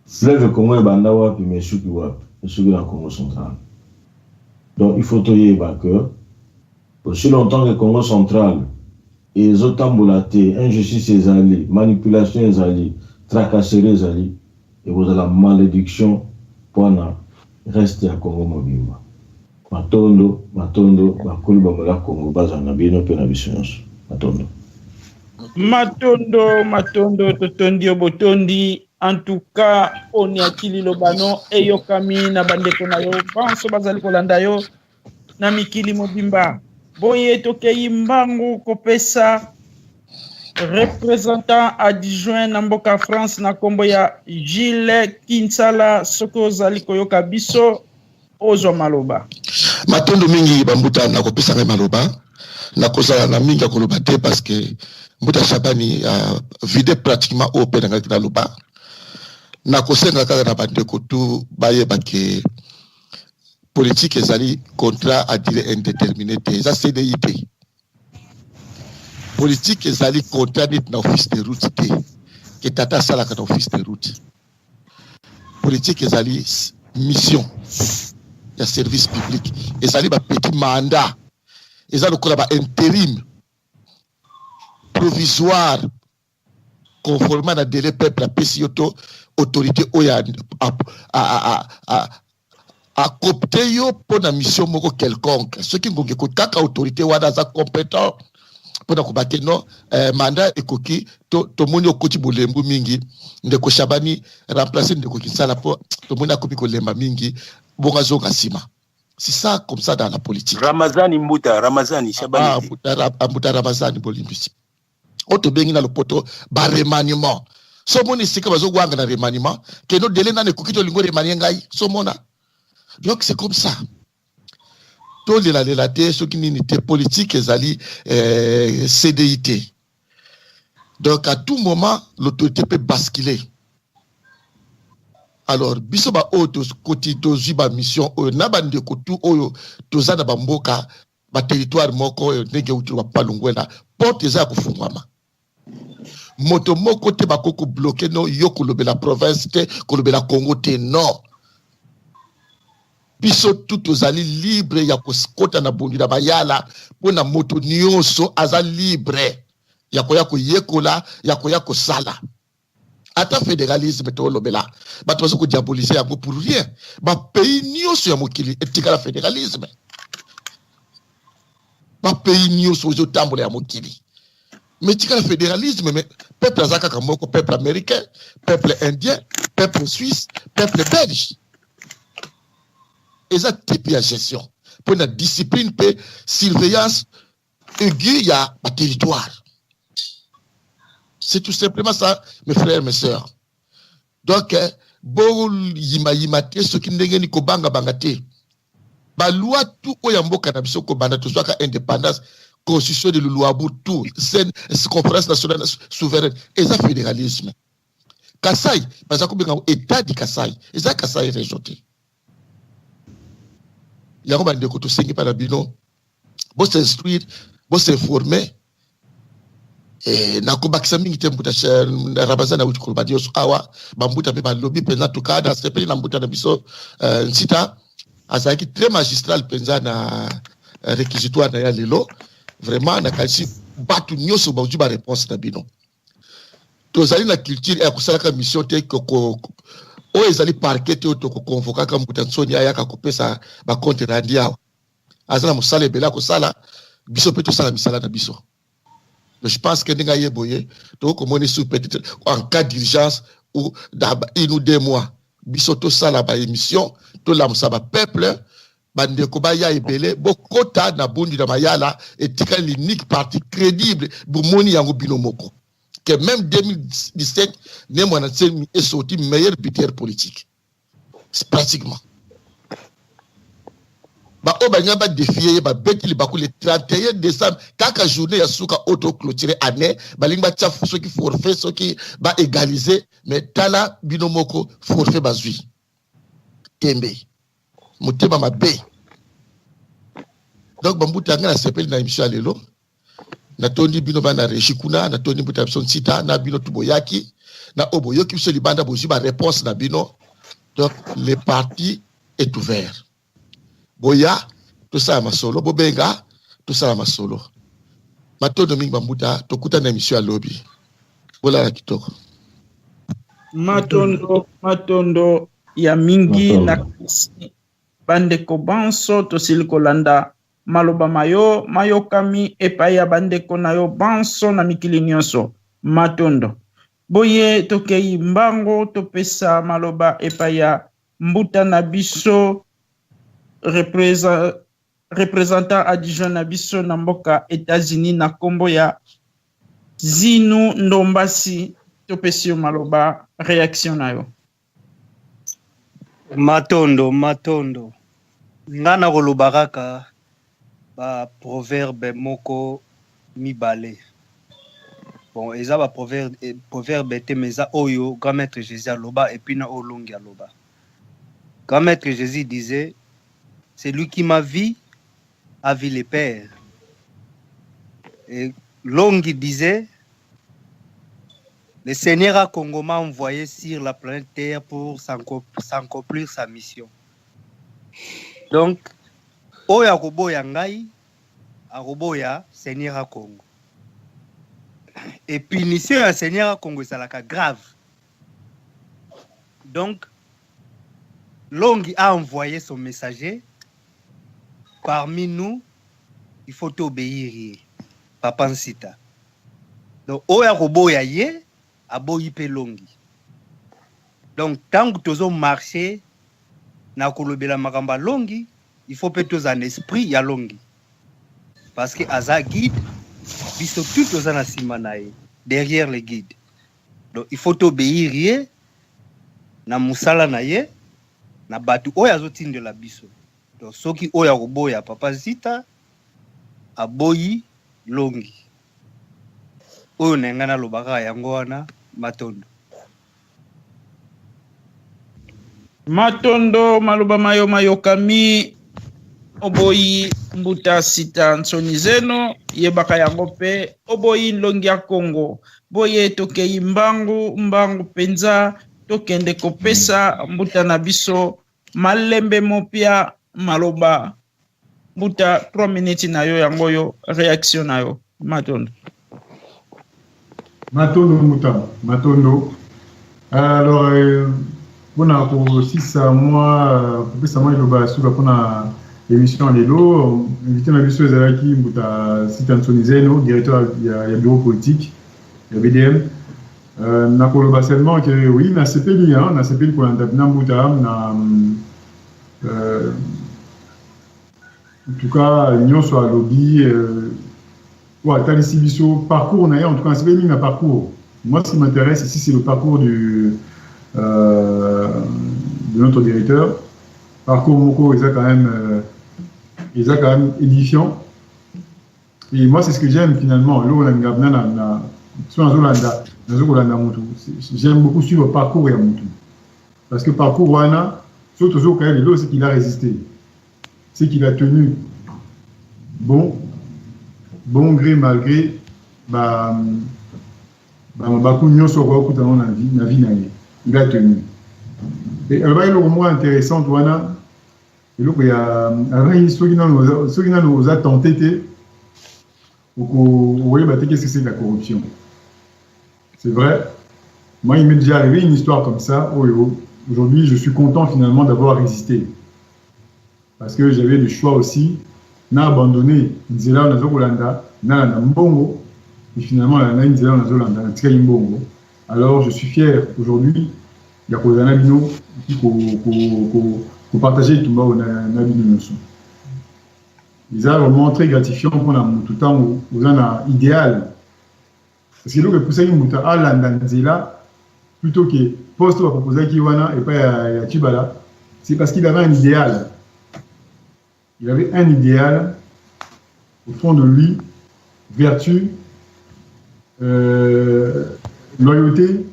Fleuve Congo ebanda wapi mesuki wapi, mesuki na Congo central. Donc il faut toyeba que Aussi longtemps que Congo central, et les autres ambulatés, injustice les alliés, manipulation les alliés, tracasserie les alliés, et vous avez la malédiction pour reste à Congo mobimba. Matondo, bakulu bamola Congo bazana bino pe na biso. Matondo. Matondo, totondi obotondi. En tout cas, on y a kili lobano et yokami na bandeko na yo banso bazali kolanda yo na mikili mobimba. Boye tokei mbangu kopesa représentant adjoint na mboka France na kombo ya Gilles Kinsala soko zali koyoka biso ozo maloba. Matondo mingi bambuta na kopesa ngai maloba na kozala na mingi koloba te parce que mbuta Shabani a vidé pratiquement au pe na ngai loba. Na kosenga kaka na bandeko tu bayeba ke politique ezali contrat à durée indéterminée te eza CDIP. Politique ezali contrat nit na office de route te ke tata salaka na office de route. Politique ezali mission ya service public ezali ba petit mandat ezali lokola ba intérim provisoire conformément à délai peuple à PCOTO autorité oya a copté yo pour la mission moko quelconque ce qui ngonge ko kaka autorité wana za compétent pour ko baké non mandat ekoki to moni okoti bolembu mingi ndeko Shabani remplacer ndeko Kinsala po to moni akopi ko lemba mingi bonga zonga sima. C'est ça comme ça dans la politique. Ramazani Shabani. Mbuta Ramazani bolimbisi. Oto bengi na lopoto ba remaniement. So moni sika bazo gwanga na remaniement que no délai na ne kokito lingo remanier ngai so mona. Donc c'est comme ça. Tout la té ce qui n'était politique ezali CDIT. Donc à tout moment l'autorité peut basculer. Alors biso ba auto côté tozi ba mission o na bande ko tout oyo tozana ba mboka ba territoire moko ndenge utu ba palungwela porte za kufungwama. Moto moko te bakoko bloqué no yo kolobela province te kolobela Congo te non. Biso tout ozali libre ya kota na bondi na bayala pona moto nyonso aza libre ya ko yekola ya ko sala. Ata fédéralisme to lobela bato bazo ko diaboliser yango pour rien. Ba pays nyonso ya mokili etikala fédéralisme. Ba pays nyonso zo tambola ya mokili. Mais tu as le fédéralisme, mais peuple azaka kamoko, peuple américain, peuple indien, peuple suisse, peuple belge. Et ça type de gestion. Pour la discipline, surveillance aiguë, il y a un territoire. C'est tout simplement ça, mes frères, mes sœurs. Donc, bon yimate, ce qui n'est ni kobanga bangate. Ba loi tout oyamboka na biso ko banda to soka indépendance. Constitution de Luabu, tout, c'est conférence nationale souveraine, et ça fédéralisme. Kassai, parce que l'État dit Kassai, et ça Kassai est rejeté. Il y a un de côté qui par la bino, pour s'instruire, pour s'informer, et na kubakisa mingi te mbuta Ramazani na uti badio awa, bambuta pe ba lobby penza to kada, c'est pe na mbuta na biso nsita, azaki très magistral penza na réquisitoire na ya lelo. Vraiment na kalisi batu nyoso bauji ba réponse na bino tozali na culture ya kosalaka mission te ko o ezali parquet te to ko convoquer ka mutansoni aya ka kopesa ba compte rendu awa azana musale bela ko sala biso pe to sala misala na biso. Je pense que ninga yeboye to ko moni sous peut-être en cas d'urgence ou dans 1 ou 2 mois biso to sala ba émission to la musaba peuple bande ko baya ebele bokota na bondi na mayala etika l'unique parti crédible bu moni yango binomoko que même 2017 ne mwana tsemi est sorti meilleur buteur politique pratiquement ba obanya ba défier ba beti libaku le 31 décembre kaka journée ya suka auto clôturer année balingba tchafu ceux qui forfait ceux qui ba égaliser mais tala binomoko forfait bazui tembe mutema mabe. Donc bambuta ngana sepeli na émission lelo na tondi bino bana rejikuna na tondi mbuta son sita na bino tuboyaki na oboyoki biso libanda bozi ba réponse na bino. Donc le parti est ouvert boya to ça masolo bobenga tosala masolo matondo mingi bambuta tokutana émission ya lobi bolala kitoko matondo ya mingi na kasi bandeko banso tosili kolanda maloba mayokami epai ya bandeko na yo banso na mikili nyonso matondo boye tokei mbango topesa maloba epai ya mbuta na biso représentant adjoint na biso na mboka États-Unis na kombo ya Zinu Ndombasi topesi yo maloba réaction na yo. Matondo ngana koloba kaka ba proverbe moko mibale. Bon, eza ba proverbe te meza oyo grand maître Jésus aloba et puis na olongi aloba. Grand maître Jésus disait, c'est lui qui m'a vu a vu les pères. Et Longi disait, le Seigneur a Congo m'a envoyé sur la planète Terre pour s'accomplir sa mission. Donc, oya roboya ngai, a roboya Seigneur a Congo. Et puis, mission à Seigneur à Congo, c'est la grave. Donc, Longi a envoyé son messager. Parmi nous, il faut obéir. Papa Nsita. Donc, oya roboya ye, aboyi pe Longi. Donc, tant que tu as marché, na kolobela makamba Longi, il faut peut-être un esprit ya Longi. Parce que aza guide, biso tout aux anasimanae derrière les guides. Donc il faut obéir na musala na ye na batu oya zotinde la biso. Donc soki oya roboya papa Zita aboyi Longi. Oyo nengana lobaka yango wana matondo. Matondo maloba mayokami oboyi mbuta sita nsoni zeno yebaka yango pe oboyi Longi ya Congo boye tokei mbangu penza tokende kopesa mbuta na biso malembe mopia maloba mbuta 3 minutes na yo yango yo réaction na yo matondo matondo alors pona ko 6 mois kopesa moi loba suka pona l'émission Lelo, invité na biso ezalaki mbuta Sita Nsoni Zeno, directeur ya bureau politique ya BDM. Na koloba seulement que oui, na sepeli pour na mbuta na en tout cas l'union soit lobby ouais, talisi biso parcours na en tout cas sepeli na parcours. Moi ce qui m'intéresse ici c'est le parcours de notre directeur. Parcours moko est quand même édifiant. Et moi, c'est ce que j'aime finalement. J'aime beaucoup suivre le parcours de Moutou. Parce que le parcours Wana, surtout c'est qu'il a résisté. C'est qu'il a tenu bon gré, malgré, il a tenu. Et elle va être au moins intéressante, Wana. Et donc, il y a ceux qui nous a tenté, vous voyez, qu'est-ce que c'est que la corruption? C'est vrai. Moi, il m'est déjà arrivé une histoire comme ça. Aujourd'hui, je suis content finalement d'avoir résisté. Parce que j'avais le choix aussi. N'a abandonné Nzela Nazolanda, n'a Mbongo. Et finalement, la Nzela Nazolanda, n'a Mbongo. Alors, je suis fier aujourd'hui. Il y a Kozana Bino qui pour partager tout le monde dans la ils ont montré gratifiant pour tout le temps où vous en avez idéal. Parce que le poussé qui a l'andanzela plutôt que poste à proposer qui wana et pas à Tibala, c'est parce qu'il avait un idéal. Il avait un idéal au fond de lui, vertu, loyauté.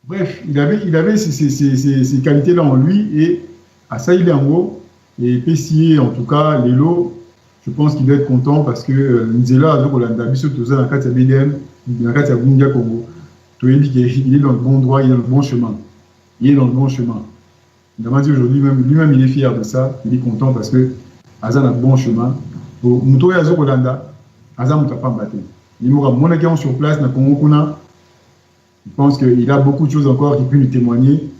Bref, il avait ces qualités-là en lui et à ça il est en haut. Et PCA, en tout cas, Lelo, je pense qu'il doit être content parce que Nzela, dans la BDM, dans la Congo, il est dans le bon droit, il est dans le bon chemin. Il est dans le bon chemin. Il m'a dit aujourd'hui, lui-même, il est fier de ça. Il est content parce que Azan a le bon chemin. Muto ya Zoko Landa, Azam Tapambate. Il m'aura mon accueil sur place, na Congo Kuna. Je pense qu'il a beaucoup de choses encore qui peuvent nous témoigner.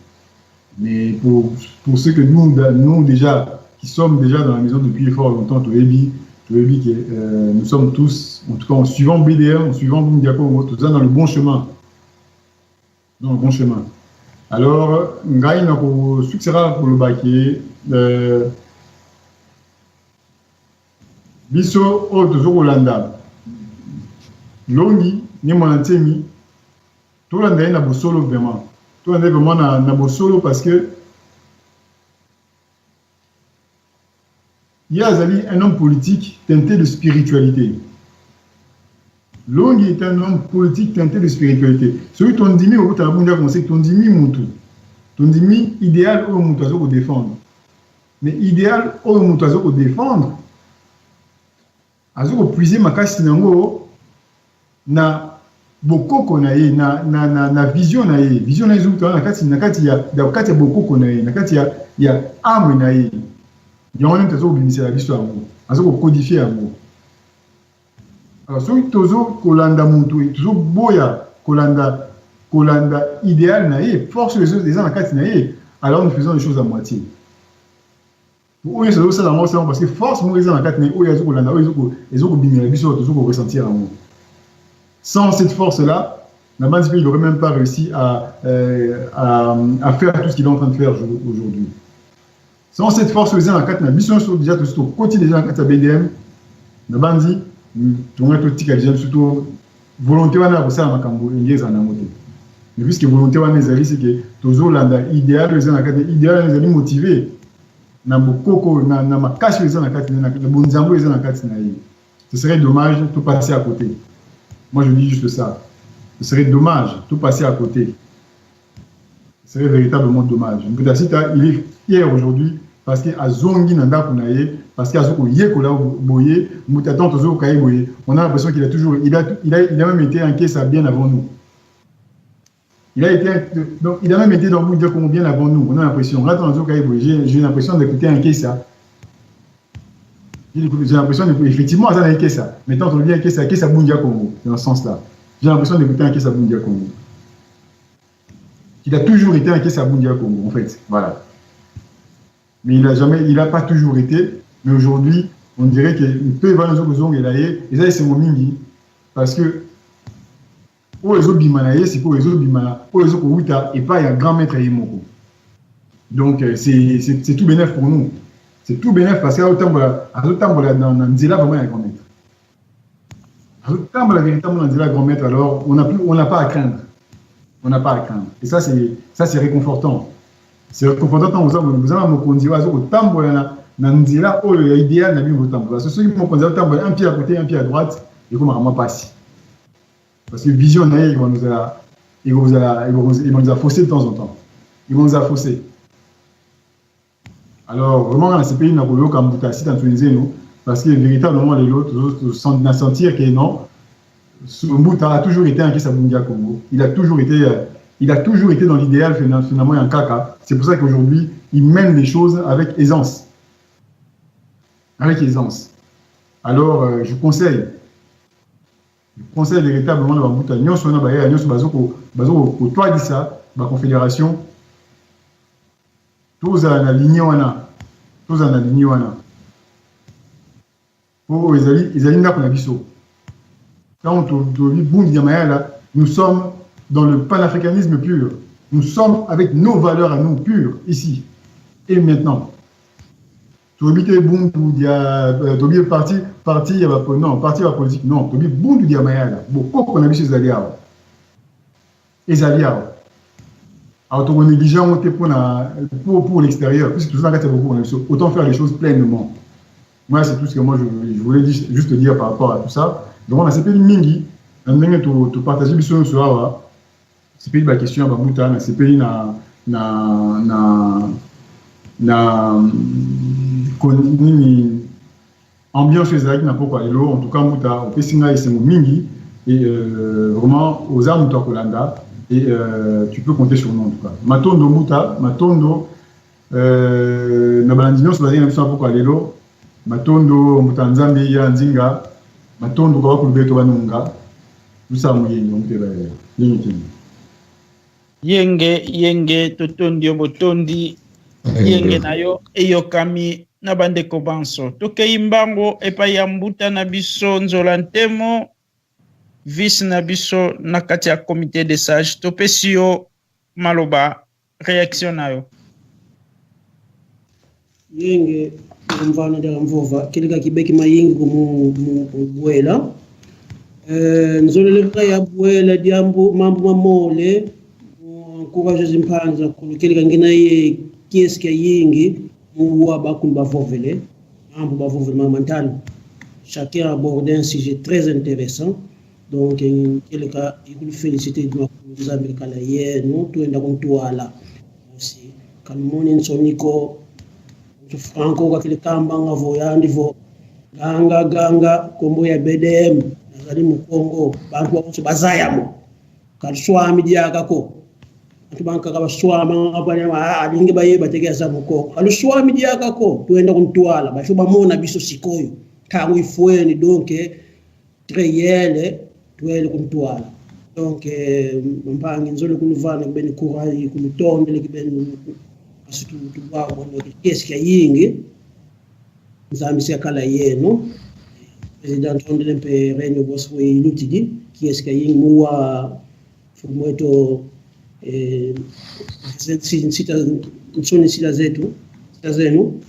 Mais pour ceux que nous déjà, qui sommes déjà dans la maison depuis fort longtemps, Toebi, que nous sommes tous, en tout cas en suivant BDR, en suivant Bundiako, tout ça dans le bon chemin. Dans le bon chemin. Alors, Ngai n'a pas succédera pour le baquet. Biso, toujours Hollanda. Longi, ni mon antemi. Tout le monde n'a pas solo vraiment. Tout le monde vraiment n'a pas solo parce que il y a un homme politique teinté de spiritualité. Longi est un homme politique teinté de spiritualité. Celui qui dit au bout de la bouche, on sait que ton dit moutou. Ton dit idéal au moutazo pour défendre. Mais idéal au moutazo pour défendre. Azo puiser ma casse nango na beaucoup konaye na vision naye vision na zuto na kati ya beaucoup konaye na kati ya âme naye. Il y a un peu de la vie azo codifier amour. Alors celui tozo kolanda muntu toujours boya kolanda idéal naye force les autres des gens na kati naye alors nous faisons les choses à moitié. Oui, c'est ça parce que force moi les gens na kati naye oya zo kolanda oya zo bimira biso toujours ressentir amour. Sans cette force-là, il n'aurait même pas réussi à faire tout ce qu'il est en train de faire aujourd'hui. Sans cette force, les gens dans la mission sont déjà tout quotidien dans la BDM, le bandi, tout le monde surtout volonté wana pour ça makambo ingeza na moto. Mais puisque volonté wana ezali c'est que toujours landa idéal les gens dans la idéal les amis motivés na bokoko na makashi les gens dans la bonzambo les gens dans la ce serait dommage de tout passer à côté. Moi, je dis juste ça. Ce serait dommage de tout passer à côté. Ce serait véritablement dommage. Il est fier aujourd'hui parce qu'il a zongi nanda kunaye, parce qu'il a zongi kola boye, mutaton tozo kaye boye. On a l'impression qu'il a toujours, il a même été en caisse bien avant nous. Il a même été dans le monde bien avant nous. On a l'impression. J'ai l'impression d'écouter un caisse. J'ai l'impression effectivement ça n'a ça. Maintenant on dit que ça Bundia Congo dans ce sens-là. J'ai l'impression d'écouter un Kessa Bundia Congo. Il a toujours été un Kessa Bundia Congo en fait. Voilà. Mais il n'a pas toujours été. Mais aujourd'hui, on dirait qu'il peut y avoir un zone et ça c'est mon mingi parce que pour les autres bimanaye c'est pour les autres bimana pour les autres ouita et pas il y a grand maître Yemoko. Donc c'est tout bénéf pour nous. C'est tout bénéf parce qu'à autant dans Nzela vraiment un grand maître. À autant véritablement Nzela grand maître alors on n'a pas à craindre. On n'a pas à craindre. Et ça c'est réconfortant. C'est réconfortant quand vous avez me conduire à autant dans Nzela où il y a idéal n'a bien autant. Parce que ceux qui m'ont conduit autant un pied à côté un pied à droite et comment vraiment passer. Parce que vision ils vont nous fausser de temps en temps. Ils vont nous fausser. Alors, vraiment, dans ces pays, nous avons comme Boutasit en Tunisie, parce que véritablement, les autres sentir que non, Mbouta a toujours été un Kessa Bundia Congo. Il a toujours été dans l'idéal, finalement, un caca. C'est pour ça qu'aujourd'hui, il mène les choses avec aisance. Avec aisance. Alors, je conseille véritablement de Mbouta, nous sommes au toit de ça, la confédération. Tous en aligné wana. Pour les alliés n'a pas biso. Quand nous sommes dans le panafricanisme pur. Nous sommes avec nos valeurs à nous pures ici et maintenant. Tobité buntu dia tobi parti non parti la politique non tobi buntu dia mayala. Beaucoup qu'on a vu ces alliés. Les alliés. Alors, on est déjà monté pour l'extérieur, puisque tout ça, autant faire les choses pleinement. Moi, c'est tout ce que moi, je voulais juste dire par rapport à tout ça. Donc, on a ces pays mingi, on a tout partagé, sur ces pays de la question, on a ces pays ambiance chez Zaki, n'a pas quoi, en tout cas, on peut signaler ces mingi, et vraiment, aux armes de Kolanda. Et tu peux compter sur nous en tout cas. Matondo Mouta, Matondo, Nabalandino, sur la dernière pourquoi Lelo, matondo mutanzambi ya nzinga matondo kwa wakulbeto banunga musamu yenye ompera limiting yenge totondi obotondi yenge nayo eyokami na bandeko banso tokei mbango epai ya mbuta na biso nzola ntemo vice na biso na kati ya comité de sage topesi yo maloba réaction nayo yenge mvana ndera mvova kilika kibeki mayingi kumubwela nzoleleka ya bwela diambo mambo mamole encourage zimpanza kilika ngina ye kieske yingi muwa bakul bavovele mambo bavovele mamantalo chacun a abordé un sujet très intéressant donc kilika ikulu féliciter de nzambe kala yenu tuenda kumtuala aussi kalmoni nsoniko Franco kwa kile kamba ngavo yandivo ganga kombo ya BDM nazali mu Kongo bantu bose bazayamo kalswami diakako bantu banka kabaswama abanya alinge baye bategeza mu Kongo kalswami diakako tuenda kumtwala basho bamona biso sikoyo tangu ifweni donc treyele tuele kumtwala donc mpangi nzole kuluvana beni courage kumutonde lekibeni situtubawo kieske yingi nzambisi akala yeno president ondele mpe renyo boswe ilutidi kieske yingi muwa fumweto sita nsoni sita zenu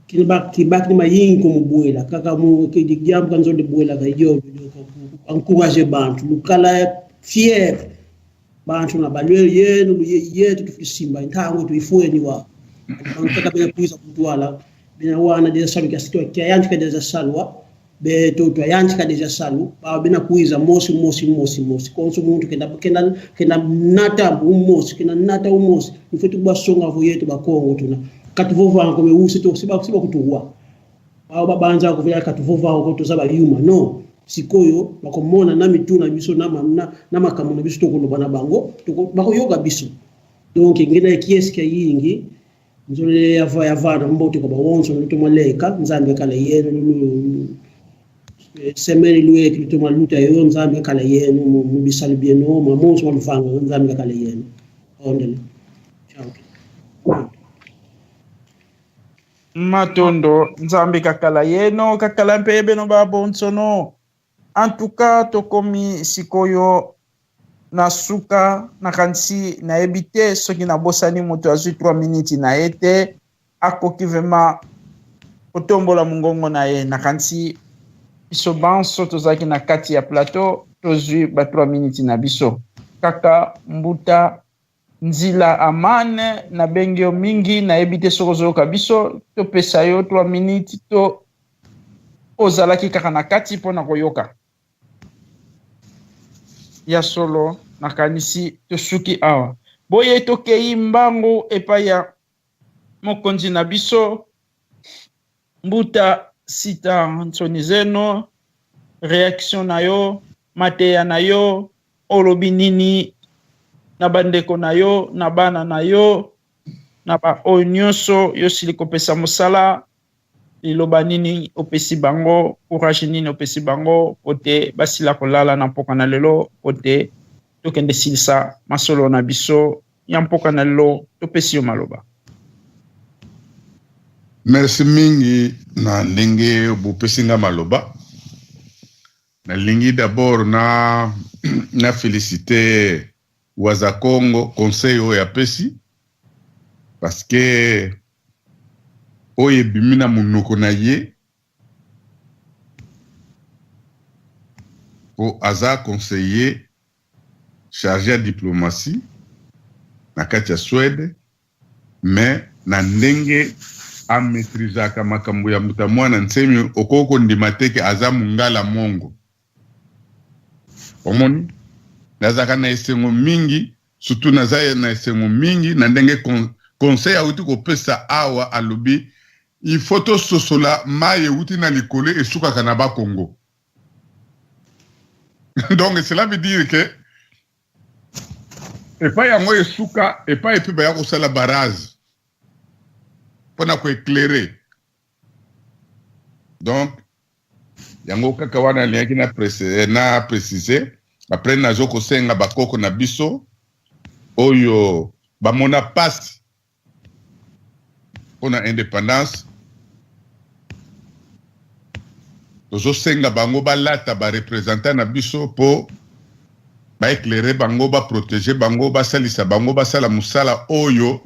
kibaki ni mayingi kumubwela kaka mu kijambo kanzonde bwela kayo encourager bantu lukala fier bantu na balwe yenu yetu tufisimba ntango tuifweni wa mpaka bena kuiza kutwala bena wana deja salu kasito kia yanchika deja salwa be to yanchika deja salu ba bena kuiza mosi konso muntu kenda nata umosi mfetu basonga vo yetu bakongo tuna katuvova ngo usi to siba kutuwa ba banza ko vya katuvova ngo to saba yuma no sikoyo bakomona na mituna biso na makamu na biso tokolo bana bango bako yoga biso donc ngina kieske yingi nzole yavana mbote ko bawonso no tomaleka nzambe kala yenu semeni luye ki tomaluta yo nzambe kala yenu mu bisali bieno mamonso walfanga nzambe kala yenu ondele ciao matondo nzambe kakala yeno kakala mpebe no babonsono en tout cas tokomi sikoyo na suka na kansi na ebite soki na bosani moto azwi 3 minutes na ete akoki vraiment kotombola mongongo na ye na kansi biso banso tozalaki na kati ya plateau tozwi ba 3 minutes na biso kaka mbuta nzila amane na bengio mingi na ebite sokozoyoka biso topesa yo 3 minutes to ozalaki kaka na kati mpona koyoka ya solo nakanisi tosuki awa boye tokei mbango epai ya mokonzi na biso mbuta sita nsoni zeno reaction na yo mateya na yo olobi nini na bandeko na yo na bana na yo na ba oyo nyonso yo sili kopesa mosala liloba nini opesi bango courage nini opesi bango pote basila kolala na mpoka na lelo pote tokende silisa masolo na biso ya mpoka na lelo topesi yo maloba. Merci mingi na ndenge bopesinga maloba nalingi d'abord na féliciter Waza Congo conseil oyo apesi parce que oyo ebimi na monoko na ye po aza conseiller chargé ya diplomatie na kati ya Suède mais na ndenge amaîtrisaka makambo ya muta mwana nsemi okoko ndima teke aza mungala mongo omoni nazaka na esengo mingi surtout nazaya na esengo mingi na ndenge conseil auti kopesa awa alobi il faut to sosola maye uti na likole esukaka na bakongo donc cela veut dire que epai yango esuka epai epe baya kosala barrage pona ko éclairer. Donc yango kaka wana liaki na préciser après nazo ko senga bakoko na biso oyo bamona pasi pona indépendance tozo senga bango balata ba représentant na biso po ba éclairer bango ba protéger bango ba salisa bango ba sala musala oyo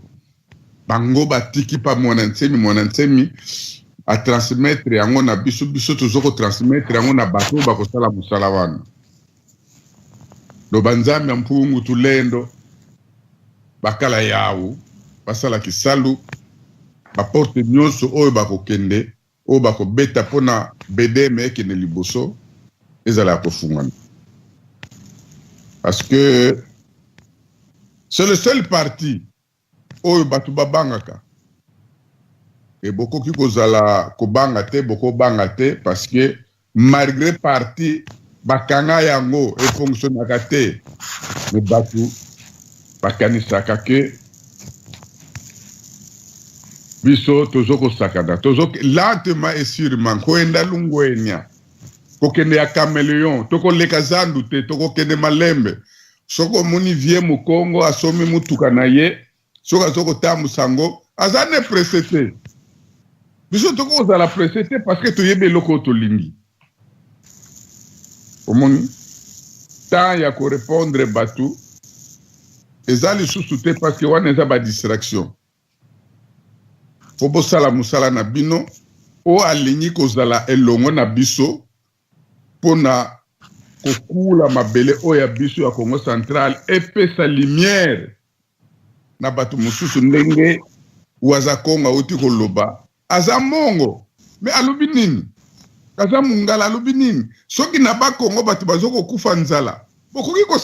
bango batiki pa mwana nsemi a transmettre yango na biso tozo ko transmettre yango na bato ba ko sala musala wana do banzambe mpungu tulendo bakala yawo basala kisalu baporte nyonso oyo bakokende oyo bakobeta mpona BDM ekende liboso ezala kofungana parce que c'est le seul parti oyo bato babangaka et bokoki kozala kobanga te boko banga te parce que malgré parti bakanga yango efonctionnaka te me bato bakanisaka ke biso tozo kosakana tozo lentement et sûrement koenda lungwenya kokende ya caméléon tokoleka zandu te tokokende malembe soko moni vie mu Congo asomi mutuka na ye soka zoko tamu sango azane pressé te biso tokozala pressé te parce que toyebe loko tolingi omoni temps ya ko répondre batu ezali susu te parce que wana eza ba distraction fobo sala musala na bino o alingi kozala elongo na biso pona kokula mabele o ya biso ya Congo Central epesa lumière na batu mususu ndenge waza Kongo oti koloba aza mongo me alubi nini kaza mungala alubi nini soki na ba Kongo batu bazoko kufa nzala bokoki ko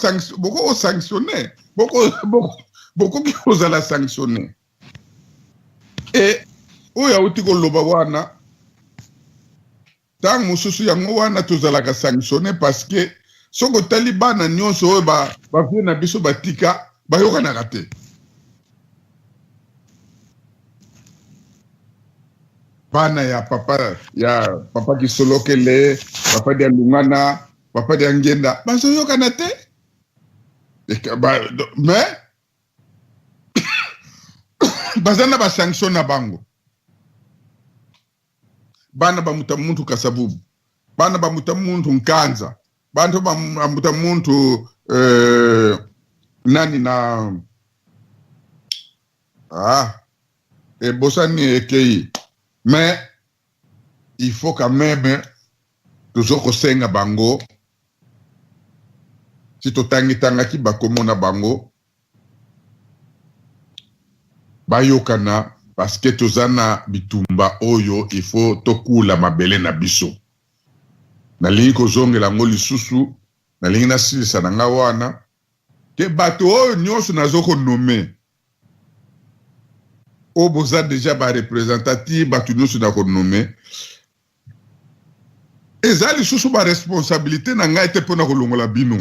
sanctionner bokoki kozala sanctionner et oya uti koloba wana tang mususu yango wana tozalaka sanctionner parce que soko talibana nyonso oyo bavie na biso batika bayokanaka te bana ya papa Kisolokele papa dia Lungana papa dia Ngenda bazoyokana te mais bazana ba sanction na bango bana bamuta muntu Kasavubu bana bamuta muntu Nkanza bana bamuta muntu nani na bosani ekei mais il faut quand même toujours kosenga bango si totangitangaki bakomona bango bayokana parce que tozana bitumba oyo il faut tokula mabele na biso nalingi kozongela ngo lisusu nalingi nasilisa na nga wana ke bato oyo nyonso nazoko nome o boza déjà ba représentatif bato nyonso nako nome eza lisusu ba responsabilité na ngai te mpona kolongola bino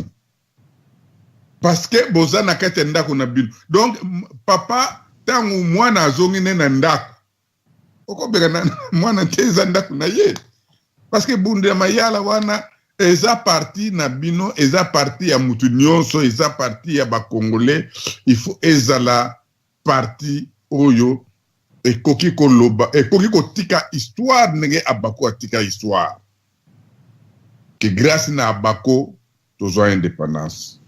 parce que boza na kati ndako na bino donc papa tangu mwana azongi ne na ndako okobeka na mwana te eza ndako na ye parce que bunde mayala wana eza parti na bino eza parti ya mutu nyonso eza parti ya ba Congolais il faut ezala parti oyo ekoki koloba ekoki kotika histoire ndenge abako atika histoire que grâce na abako tozwa indépendance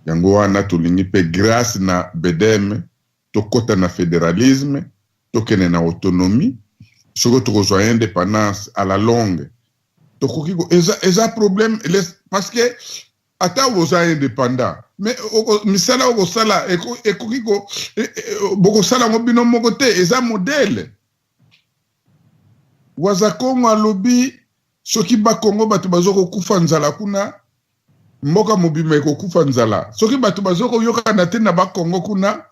yango wana tolingi pe grâce na BDM tokota na fédéralisme tokene na autonomie soko tokozwa indépendance à la longue tokoki ko eza problème parce que ata woza indépendant mais misala oko sala ekoki ko boko sala ngobino moko te eza modèle waza Kongo alobi soki ba Kongo bato bazoko kufa nzala kuna mboka mobima ekokufa nzala soki bato bazoko yokana te na ba Kongo kuna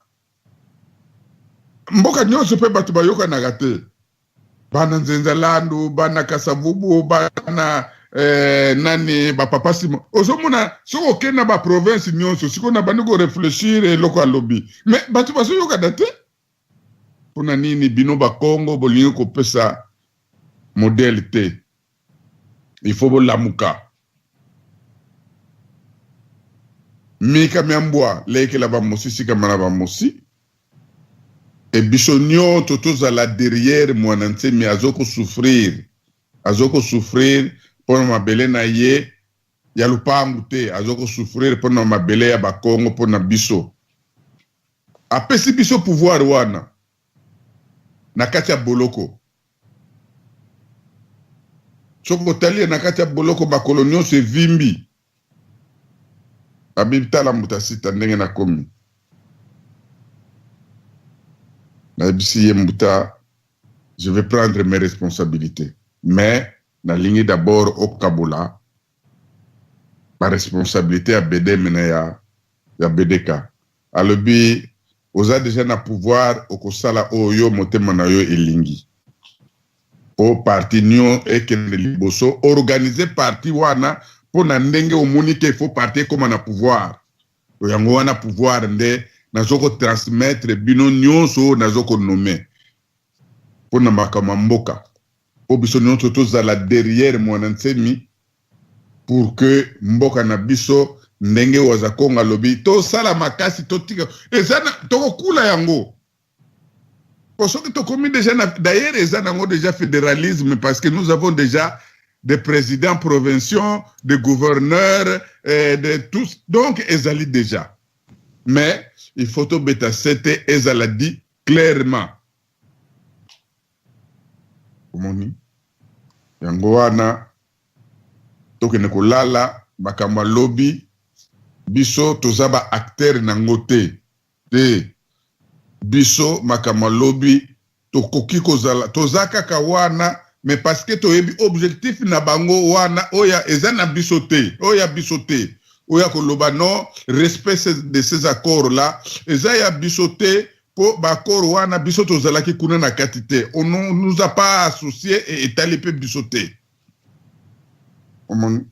mboka nyonso pe bato bayokanaka te bana Nzenzalandu bana Kasavubu bana nani ba papa Simo ozomona soko kena ba province nyonso siko na bandi ko réfléchir eloko alobi mais bato bazoyokana te pona nini bino ba Congo bolingi kopesa modèle te. Il faut bolamuka. Mika miambwa leke la ba mosi sika mana ba mosi. Et bisonio totoza la derrière mwananse mi azoko souffrir. Azoko souffrir pour mabele na ye ya lupangu te. Azoko souffrir pour mabele ya ba Congo pour na biso. Apesi biso pouvoir wana. Na kati ya boloko. Soko tali na kati ya boloko ba kolonio se vimbi. Abibita la mutasita ndenge na komi. Na bisi ye muta, je vais prendre mes responsabilités. Mais, na ligne d'abord au Kabola, ma responsabilité à BD mena ya BDK. Alobi, oza déjà na pouvoir okosala oyo motema na yo elingi. O parti nyon ekende liboso, organiser parti wana, pour na ndenge omonike il faut partir comme na pouvoir. Yango wana pouvoir nde nazoko transmettre bino nyonso nazoko nommer. Pour na makama mboka. Po biso nyonso tozala derrière mwanansemi pour que mboka na biso ndenge waza konga lobi to sala makasi to tika ezana to kula yango. Pour ceux qui ont commis déjà d'ailleurs ezana ngo déjà fédéralisme parce que nous avons déjà des présidents provinciaux, des gouverneurs, de tous. Donc, ezali déjà. Mais, il faut tout bêta c'était, ezala dit clairement. Komoni. Yangoana, tokene kolala, bakamba lobby, biso tozaba acteur nangote. Te, biso makama lobby, tokoki kozala, tozaka kawana, mais parce que tu as objectif na bango wana oya ezana bisote oya bisote oya koloba non respect de ces accords là ezaya bisote po ba accord wana bisoto zalaki kuna na katite on nous a pas associé et étalé bisote on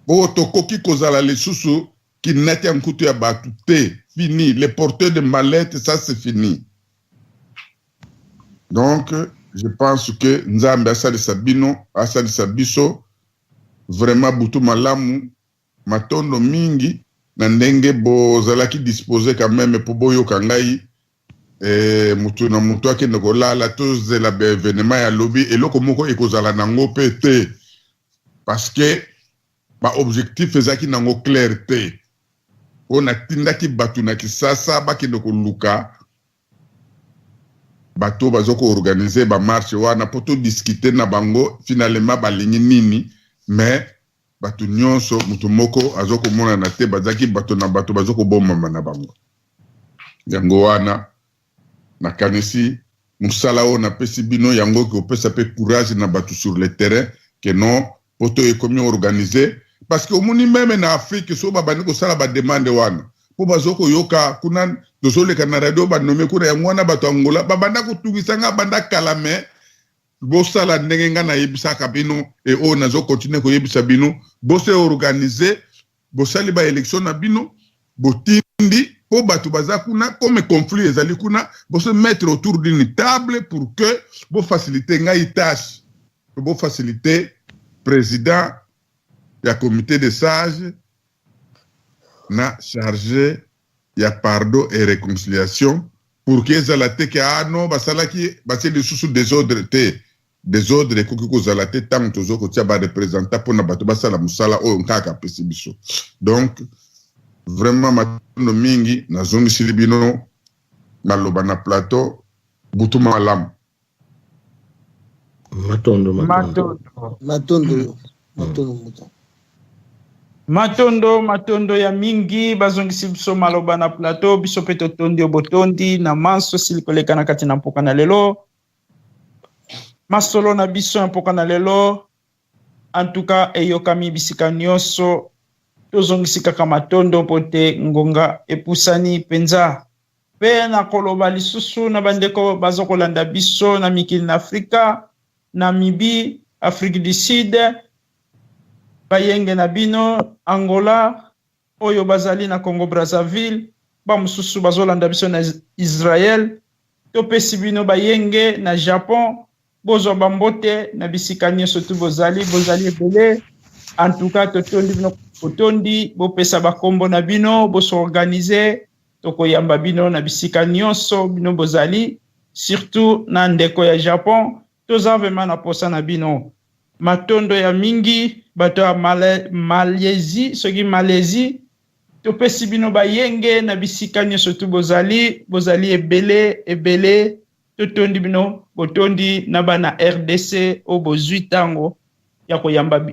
bo to koki kozala les susu qui nati nkutu ya batute fini les porteurs de mallettes ça c'est fini. Donc je pense que Nzambe asali sabino, asali sabiso, vraiment butu malamu, matondo mingi, na ndenge bo zalaki disposé quand même pour boyo kangai, mutu na mutu ake negola la toze la événement ya lobby, et loko moko ekozala nango pete. Parce que, ba objectif ezaki nango clarté. On a tindaki batu na kisasa, baki neko luka, bato bazoko organiser ba marche wana poto discuter na bango finalement balingi nini mais bato nyonso mutu moko azoko mona na te bazaki bato na bato bazoko bomba na bango yango wana na kanisi musala o na pesi bino yango ko pesa pe courage na bato sur le terrain que non poto e komi organiser parce que omoni même na Afrique so babani ko sala ba demande wana po bazoko yoka kuna dozole kana radio ba nommé kuna ya mwana bato Angola babanda kutungisanga banda kalame bosala ndenge nga na yebisa kabino et on nazo continuer ko yebisa bino bose organiser bosali ba élection na bino botindi po bato baza kuna comme conflit ezali kuna bose mettre autour d'une table pour que bo faciliter ngai tâche bo faciliter président ya comité de sages na chargé ya pardon et réconciliation pour que zalate ke ano basalaki baseli sous désordre te désordre ekoki kozala te tant tozoko tia ba représenter pour na bato basala musala oyo nkaka pesi biso. Donc vraiment matondo mingi na zongi silibino na loba na plateau butu malamu matondo ya mingi bazongisi biso maloba na plateau biso pe totondi obotondi na manso silikoleka na kati na mpoka na lelo masolo na biso ya mpoka na lelo en tout cas eyokami bisika nyonso tozongisi kaka matondo mpo te ngonga epusani penza pe na koloba lisusu na bandeko bazokolanda biso na mikili na Afrika Namibie Afrique du Sud bayenge na bino Angola oyo bazali na Congo Brazzaville ba mususu bazolanda biso na Israël topesi bino bayenge na Japon bozwa bambote na bisika nyonso tu bozali ebele. En tout cas totondi bino botondi bopesa bakombo na bino bosorganize tokoyamba bino na bisika nyonso bino bozali, surtout na ndeko ya Japon toza vraiment na posa na bino. Matondo ya mingi bato ya Malaisie topesi bino bayenge na bisika nyonso tu bozali ebele totondi bino botondi na bana RDC o bozwi tango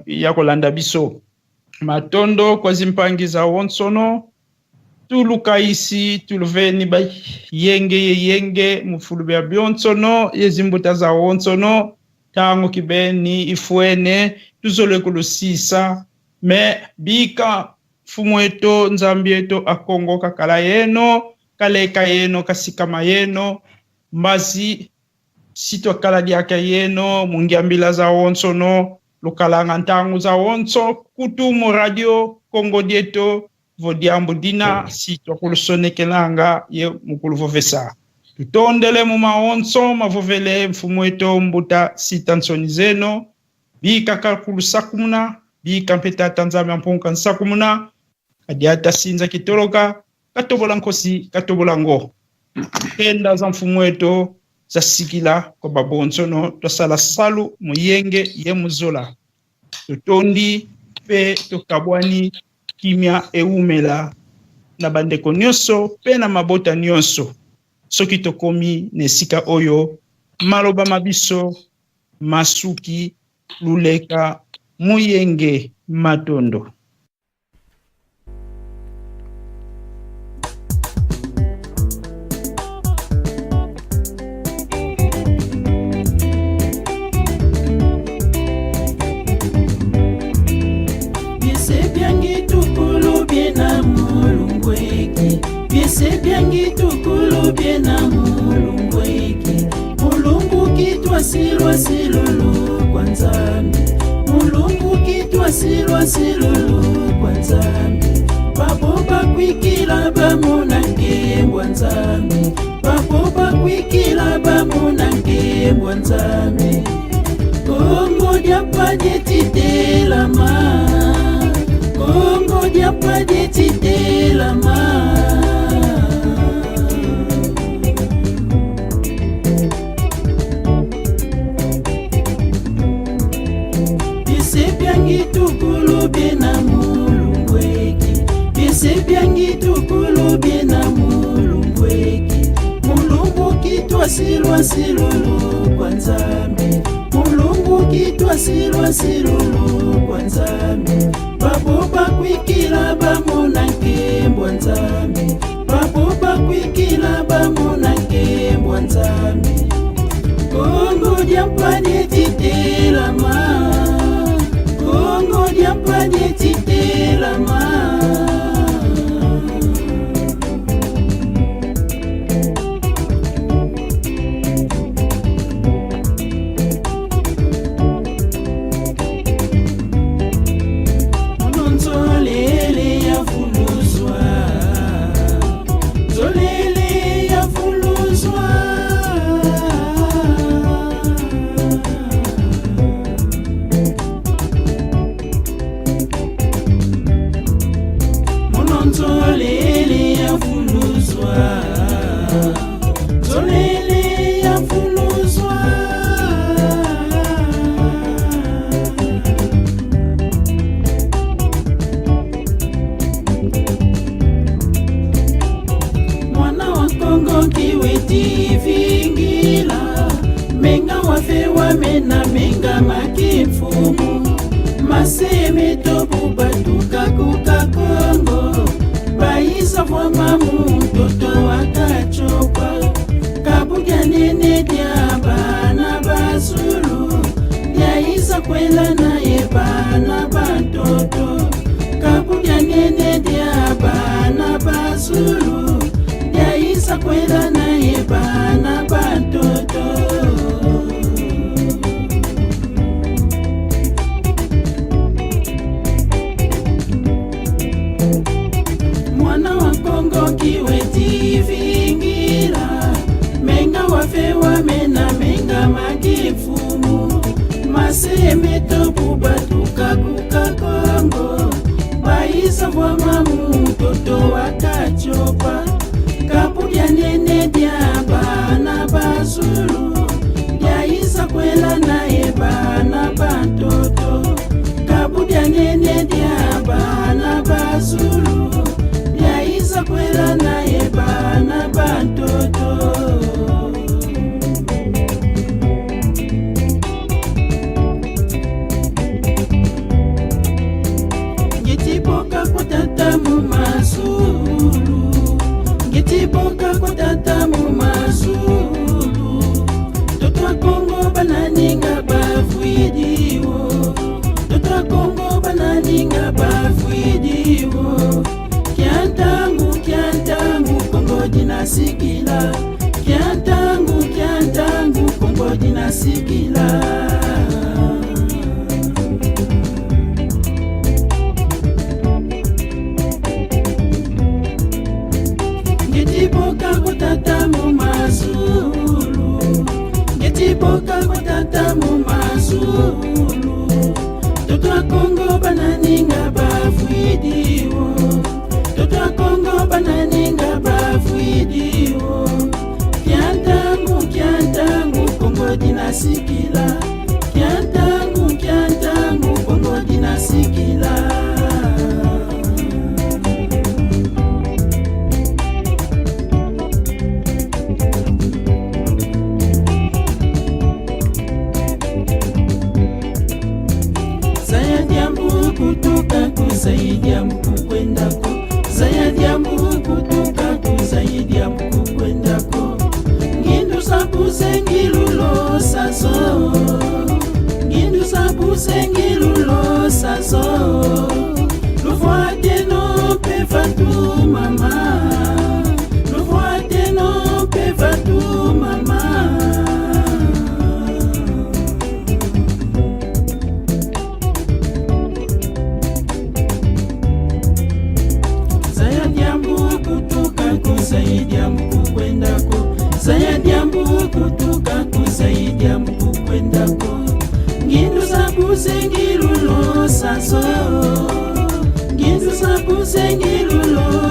ya kolanda biso. Matondo kwa zimpangi za wonsono tuluka isi tuluveni ba yenge mufulu ya bionsono yezimbuta za wonsono tango kibeni ifuene tuzole kulusisa me bika fumweto nzambieto akongo kakala yeno kaleka yeno kasikama yeno mbazi sito kala diaka yeno mungiambila za wonsono lukalanga ntangu za wonso kutu mu radio Kongo dieto vodiambu dina sito kulusonekelanga ye mukulu vovesa tutondele mu maonso mavovele mfumweto mbuta sitansoni zeno bika kakulu sakumuna bika mpeta tanzamia mpunka nsakumuna kadiata sinza kitoroka katobola nkosi katobola ngo kenda za mfumweto za sikila kwa babonsono tosala salu muyenge ye muzola tutondi pe tokabwani kimia eumela na bandeko nyonso pe na mabota nyonso soki tokomi nesika oyo maloba mabiso masuki luleka muyenge matondo. Bisebiangi tukulu biena mulungweki mulungu kitwa silwa silulu kwa nzambi mulungu kitwa silwa silulu kwa nzambi baboba kwikila bamunange mbwa nzambi baboba kwikila bamunange mbwa nzambi Kongo diapade titelama Kongo diapade titelama Bisebiangi tukulu biena mulungweki Bisebiangi tukulu biena mulungweki mulungu kitwa silwa silulu kwa nzambi mulungu kitwa silwa silulu kwa nzambi baboba kwikila bamunange mbwa nzambi baboba kwikila bamunange mbwa nzambi Kongo diapade titelama Kongo diapade titelama Mena menga makimfumu maseme tobu batuka kuka Kongo baisa kwa mamu toto akachopa kabuga nene dia bana basulu yaisa kwela na yebana batoto kabuga nene dia bana basulu yaisa kwela na yebana batoto Kongo kiwe masemeto bubatuka kuka Kongo baisa vwa mamu toto wakachopa kapudya nene dya bana bazulu dya isa kwela naye bana bantoto kapudya nene dya bana bazulu dya isa kwela naye bana bantoto. Ngetiboka kutata mu mazulu, ngetiboka kutata mu mazulu. Toto a Kongo bananinga bafuidiwo, toto a Kongo bananinga bafuidiwo. Kiantangu Kongo dinasikila, kiantangu Kongo dinasikila. Ngetiboka kutata mu mazulu, ngetiboka kutata mu mazulu. Toto a Kongo bananinga bafuidiwo, toto a Kongo bananinga bafuidiwo. Kiantangu Kongo dinasikila, kiantangu Kongo dinasikila. Zaidi ya mkuu kwendako, zaidi ya mkuu kutoka zaidi ya mkuu kwendako. Ngindu sabuse ngilulo sazo, ngindu sabuse ngilulo sazo. Lufuate no pe fatu mama, lufuate no pe fatu mama. Zaidi ya mkuu kwendako, zaidi ya mkuu kutoka zaidi ya mkuu kwendako. Ngindu sabuse ngilulo sazo, ngindu sabuse ngilulo